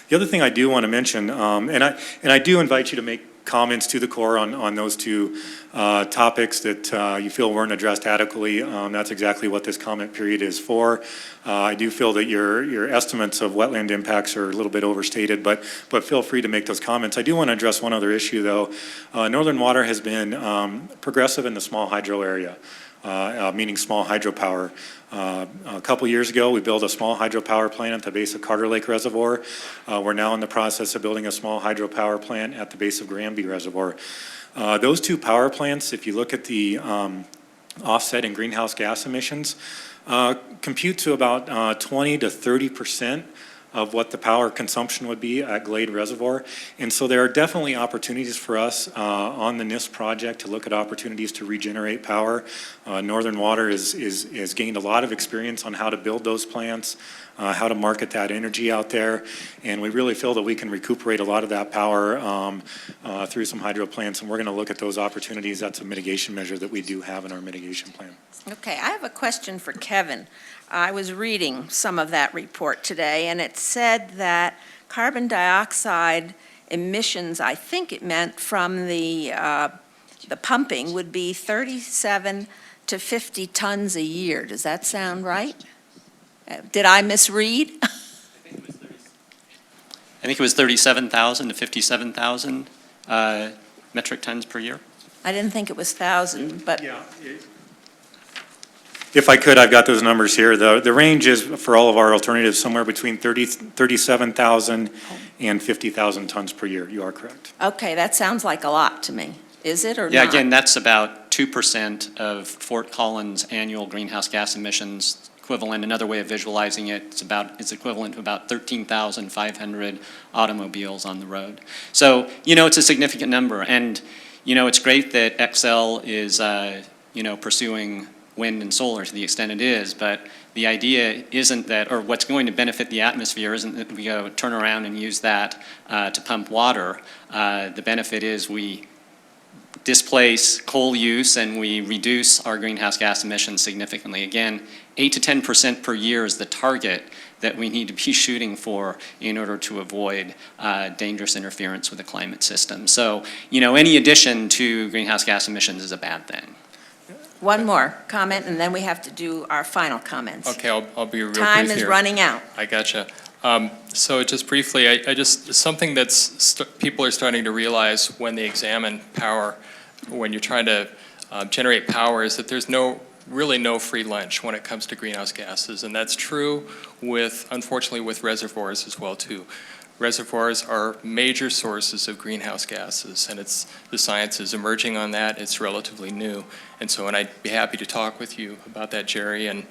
The other thing I do want to mention, and I do invite you to make comments to the Corps on those two topics that you feel weren't addressed adequately. That's exactly what this comment period is for. I do feel that your estimates of wetland impacts are a little bit overstated, but feel free to make those comments. I do want to address one other issue, though. Northern Water has been progressive in the small hydro area, meaning small hydropower. A couple years ago, we built a small hydropower plant at the base of Carter Lake Reservoir. We're now in the process of building a small hydropower plant at the base of Granby Reservoir. Those two power plants, if you look at the offset in greenhouse gas emissions, compute to about 20 to 30% of what the power consumption would be at Glade Reservoir. And so there are definitely opportunities for us on the NISP project to look at opportunities to regenerate power. Northern Water has gained a lot of experience on how to build those plants, how to market that energy out there, and we really feel that we can recuperate a lot of that power through some hydro plants, and we're going to look at those opportunities. That's a mitigation measure that we do have in our mitigation plan. Okay, I have a question for Kevin. I was reading some of that report today, and it said that carbon dioxide emissions, I think it meant from the pumping, would be 37 to 50 tons a year. Does that sound right? Did I misread? I think it was 37,000 to 57,000 metric tons per year. I didn't think it was 1,000, but Yeah. If I could, I've got those numbers here. The range is, for all of our alternatives, somewhere between 37,000 and 50,000 tons per year. You are correct. okay, that sounds like a lot to me. Is it or Yeah, not? again, that's about 2% of Fort Collins' annual greenhouse gas emissions equivalent. Another way of visualizing it, it's equivalent to about 13,500 automobiles on the road. So, it's a significant number. And, it's great that Xcel is, pursuing wind and solar to the extent it is, but the idea isn't that, or what's going to benefit the atmosphere isn't that we go turn around and use that to pump water. The benefit is we displace coal use and we reduce our greenhouse gas emissions significantly. Again, 8 to 10% per year is the target that we need to be shooting for in order to avoid dangerous interference with the climate system. So, you know, any addition to greenhouse gas emissions is a bad thing. One more comment, and then we have to do our final comments. Okay, I'll be real brief here. Time is running out. I gotcha. So just briefly, I just, something that's people are starting to realize when they examine power, when you're trying to generate power, is that there's really no free lunch when it comes to greenhouse gases. And that's true with, unfortunately, with reservoirs as well, too. Reservoirs are major sources of greenhouse gases, and the science is emerging on that. It's relatively new. And so, and I'd be happy to talk with you about that, Jerry, and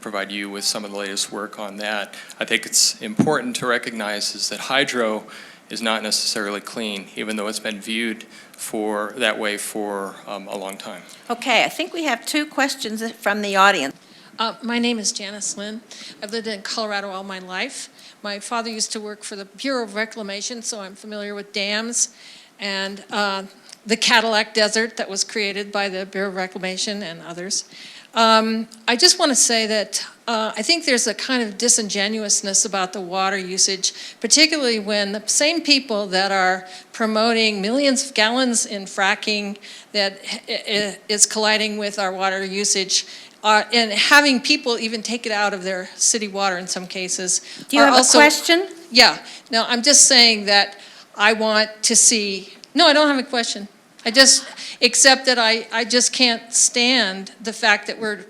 provide you with some of the latest work on that. I think it's important to recognize is that hydro is not necessarily clean, even though it's been viewed that way for a long time. Okay, I think we have 2 questions from the audience. My name is Janice Lynn. I've lived in Colorado all my life. My father used to work for the Bureau of Reclamation, so I'm familiar with dams and the Cadillac Desert that was created by the Bureau of Reclamation and others. I just want to say that I think there's a kind of disingenuousness about the water usage, particularly when the same people that are promoting millions of gallons in fracking that is colliding with our water usage, and having people even take it out of their city water in some cases. Do you have a question? Yeah. No, I'm just saying that I want to see, no, I don't have a question. Except that I just can't stand the fact that we're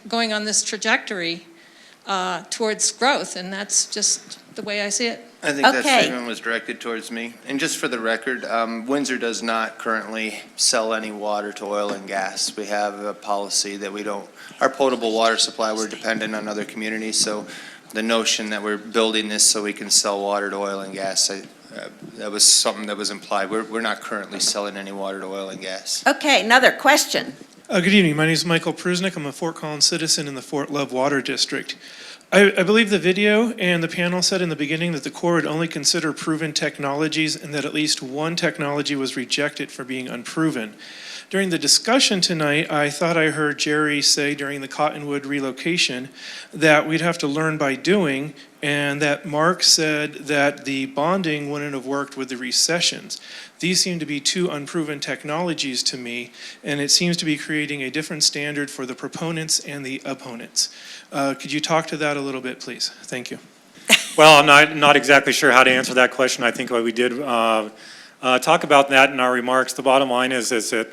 going on this trajectory towards growth, and that's just the way I see it. I think that Okay. statement was directed towards me. And just for the record, Windsor does not currently sell any water to oil and gas. We have a policy that we don't, our potable water supply, we're dependent on other communities, so the notion that we're building this so we can sell water to oil and gas, that was something that was implied. We're not currently selling any water to oil and gas. Okay, another question. Good evening. My name is Michael Prusnick. I'm a Fort Collins citizen in the Fort Love Water District. I believe the video and the panel said in the beginning that the Corps would only consider proven technologies and that at least one technology was rejected for being unproven. During the discussion tonight, I thought I heard Jerry say during the cottonwood relocation that we'd have to learn by doing, and that Mark said that the bonding wouldn't have worked with the recessions. These seem to be 2 unproven technologies to me, and it seems to be creating a different standard for the proponents and the opponents. Could you talk to that a little bit, please? Thank you. Well, I'm not exactly sure how to answer that question. I think we did talk about that in our remarks. The bottom line is that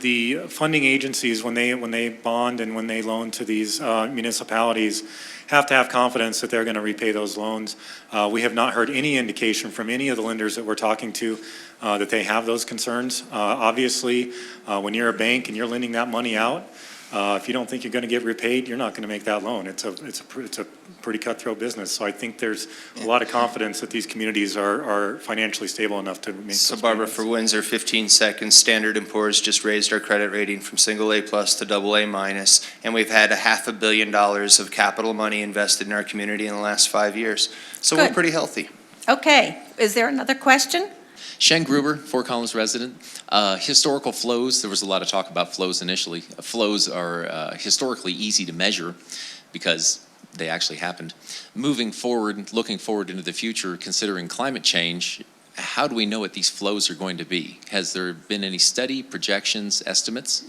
the funding agencies, when they bond and when they loan to these municipalities, have to have confidence that they're going to repay those loans. We have not heard any indication from any of the lenders that we're talking to that they have those concerns. Obviously, when you're a bank and you're lending that money out, if you don't think you're going to get repaid, you're not going to make that loan. It's a pretty cutthroat business. So I think there's a lot of confidence that these communities are financially stable enough to make. So Barbara, for Windsor, 15 seconds, Standard & Poor's just raised our credit rating from single A+ to double A-, and we've had $500 million of capital money invested in our community in the last 5 years. So Good. We're pretty healthy. Okay, is there another question? Shen Gruber, Fort Collins resident. Historical flows, there was a lot of talk about flows initially. Flows are historically easy to measure because they actually happened. Moving forward, looking forward into the future, considering climate change, how do we know what these flows are going to be? Has there been any study, projections, estimates?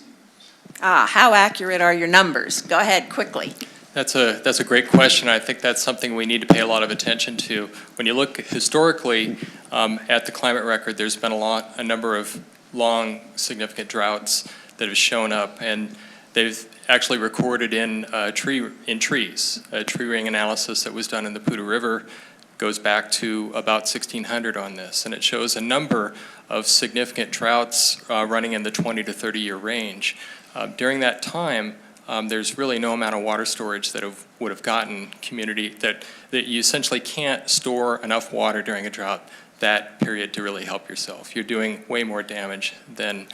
How accurate are your numbers? Go ahead, quickly. That's a great question. I think that's something we need to pay a lot of attention to. When you look historically at the climate record, there's been a number of long, significant droughts that have shown up, and they've actually recorded in trees. A tree ring analysis that was done in the Poudre River goes back to about 1600 on this, and it shows a number of significant droughts running in the 20 to 30 year range. During that time, there's really no amount of water storage that would have gotten community, that you essentially can't store enough water during a drought that period to really help yourself. You're doing way more damage than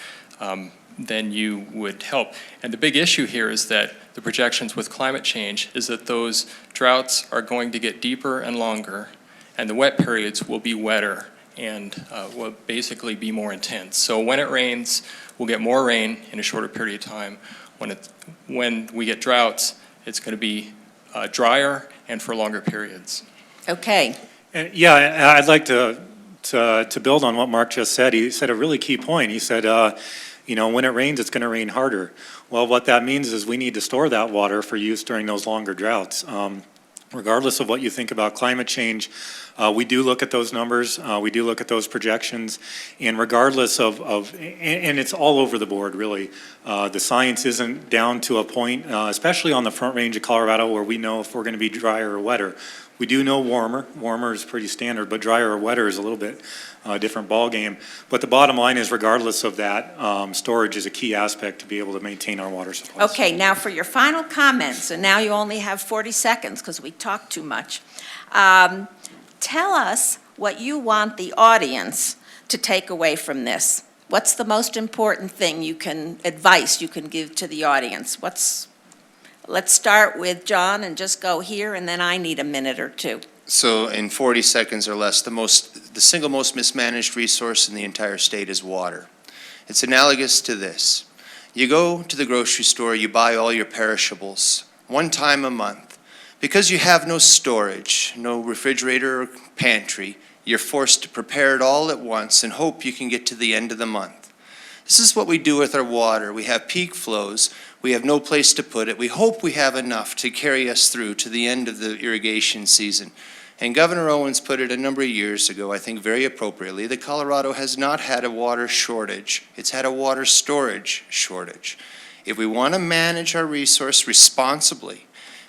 you would help. And the big issue here is that the projections with climate change is that those droughts are going to get deeper and longer, and the wet periods will be wetter and will basically be more intense. So when it rains, we'll get more rain in a shorter period of time. When we get droughts, it's going to be drier and for longer periods. Okay. And yeah, I'd like to build on what Mark just said. He said a really key point. He said, when it rains, it's going to rain harder. Well, what that means is we need to store that water for use during those longer droughts. Regardless of what you think about climate change, we do look at those numbers, we do look at those projections, and regardless and it's all over the board, really. The science isn't down to a point, especially on the Front Range of Colorado, where we know if we're going to be drier or wetter. We do know warmer. Warmer is pretty standard, but drier or wetter is a little bit different ballgame. But the bottom line is, regardless of that, storage is a key aspect to be able to maintain our water supplies. Okay, now for your final comments, and now you only have 40 seconds because we talked too much. Tell us what you want the audience to take away from this. What's the most important thing advice you can give to the audience? Let's start with John and just go here, and then I need a minute or two. So in 40 seconds or less, the single most mismanaged resource in the entire state is water. It's analogous to this. You go to the grocery store, you buy all your perishables one time a month. Because you have no storage, no refrigerator or pantry, you're forced to prepare it all at once and hope you can get to the end of the month. This is what we do with our water. We have peak flows. We have no place to put it. We hope we have enough to carry us through to the end of the irrigation season. And Governor Owens put it a number of years ago, I think very appropriately, that Colorado has not had a water shortage. It's had a water storage shortage. If we want to manage our resource responsibly,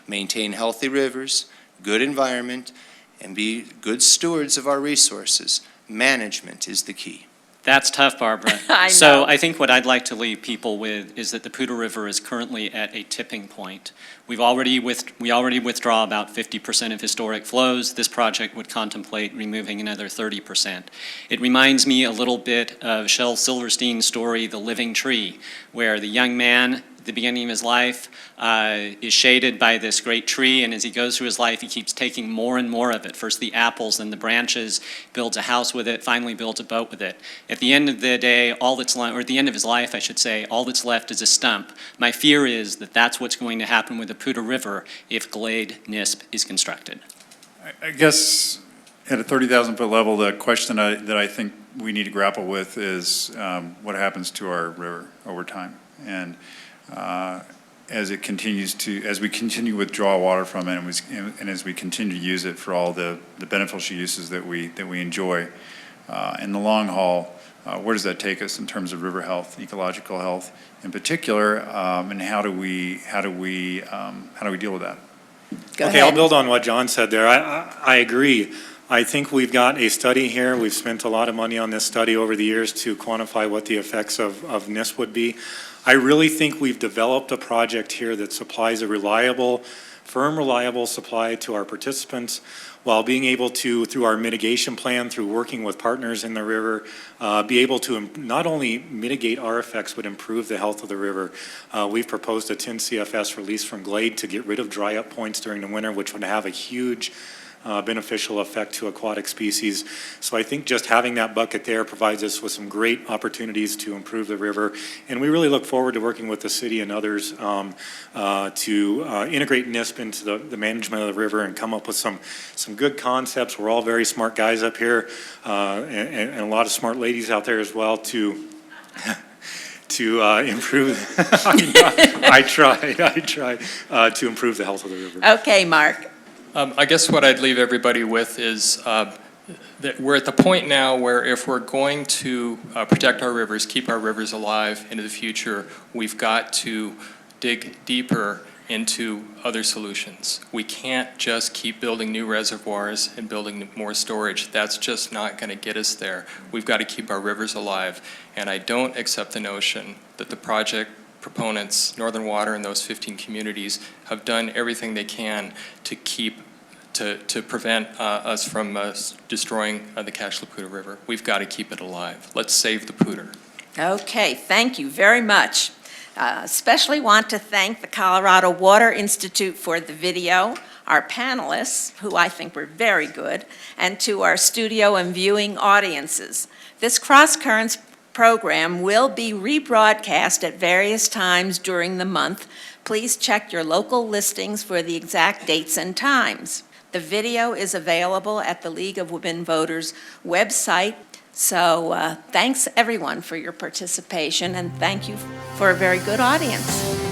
maintain healthy rivers, good environment, and be good stewards of our resources, management is the key. That's tough, Barbara. I know. So I think what I'd like to leave people with is that the Poudre River is currently at a tipping point. We already withdraw about 50% of historic flows. This project would contemplate removing another 30%. It reminds me a little bit of Shel Silverstein's story, The Living Tree, where the young man at the beginning of his life is shaded by this great tree, and as he goes through his life, he keeps taking more and more of it. First the apples, then the branches, builds a house with it, finally builds a boat with it. At the end of the day, or at the end of his life, I should say, all that's left is a stump. My fear is that that's what's going to happen with the Poudre River if Glade NISP is constructed. I guess at a 30,000-foot level, the question that I think we need to grapple with is what happens to our river over time. And as we continue to withdraw water from it, and as we continue to use it for all the beneficial uses that we enjoy, in the long haul, where does that take us in terms of river health, ecological health, in particular, and how do we deal with that? Go Okay, ahead. I'll build on what John said there. I agree. I think we've got a study here. We've spent a lot of money on this study over the years to quantify what the effects of NISP would be. I really think we've developed a project here that supplies a firm, reliable supply to our participants, while being able to, through our mitigation plan, through working with partners in the river, be able to not only mitigate our effects, but improve the health of the river. We've proposed a 10 CFS release from Glade to get rid of dry up points during the winter, which would have a huge beneficial effect to aquatic species. So I think just having that bucket there provides us with some great opportunities to improve the river. And we really look forward to working with the city and others to integrate NISP into the management of the river and come up with some good concepts. We're all very smart guys up here and a lot of smart ladies out there as well to improve. I try to improve the health of the river. Okay, Mark. I guess what I'd leave everybody with is that we're at the point now where if we're going to protect our rivers, keep our rivers alive into the future, we've got to dig deeper into other solutions. We can't just keep building new reservoirs and building more storage. That's just not going to get us there. We've got to keep our rivers alive. And I don't accept the notion that the project proponents, Northern Water and those 15 communities, have done everything they can to prevent us from destroying the Cache-la Poudre River. We've got to keep it alive. Let's save the Poudre. Okay, thank you very much. Especially want to thank the Colorado Water Institute for the video. our panelists, who I think were very good, and to our studio and viewing audiences. This CrossCurrents program will be rebroadcast at various times during the month. Please check your local listings for the exact dates and times. The video is available at the League of Women Voters website. So thanks everyone for your participation, and thank you for a very good audience.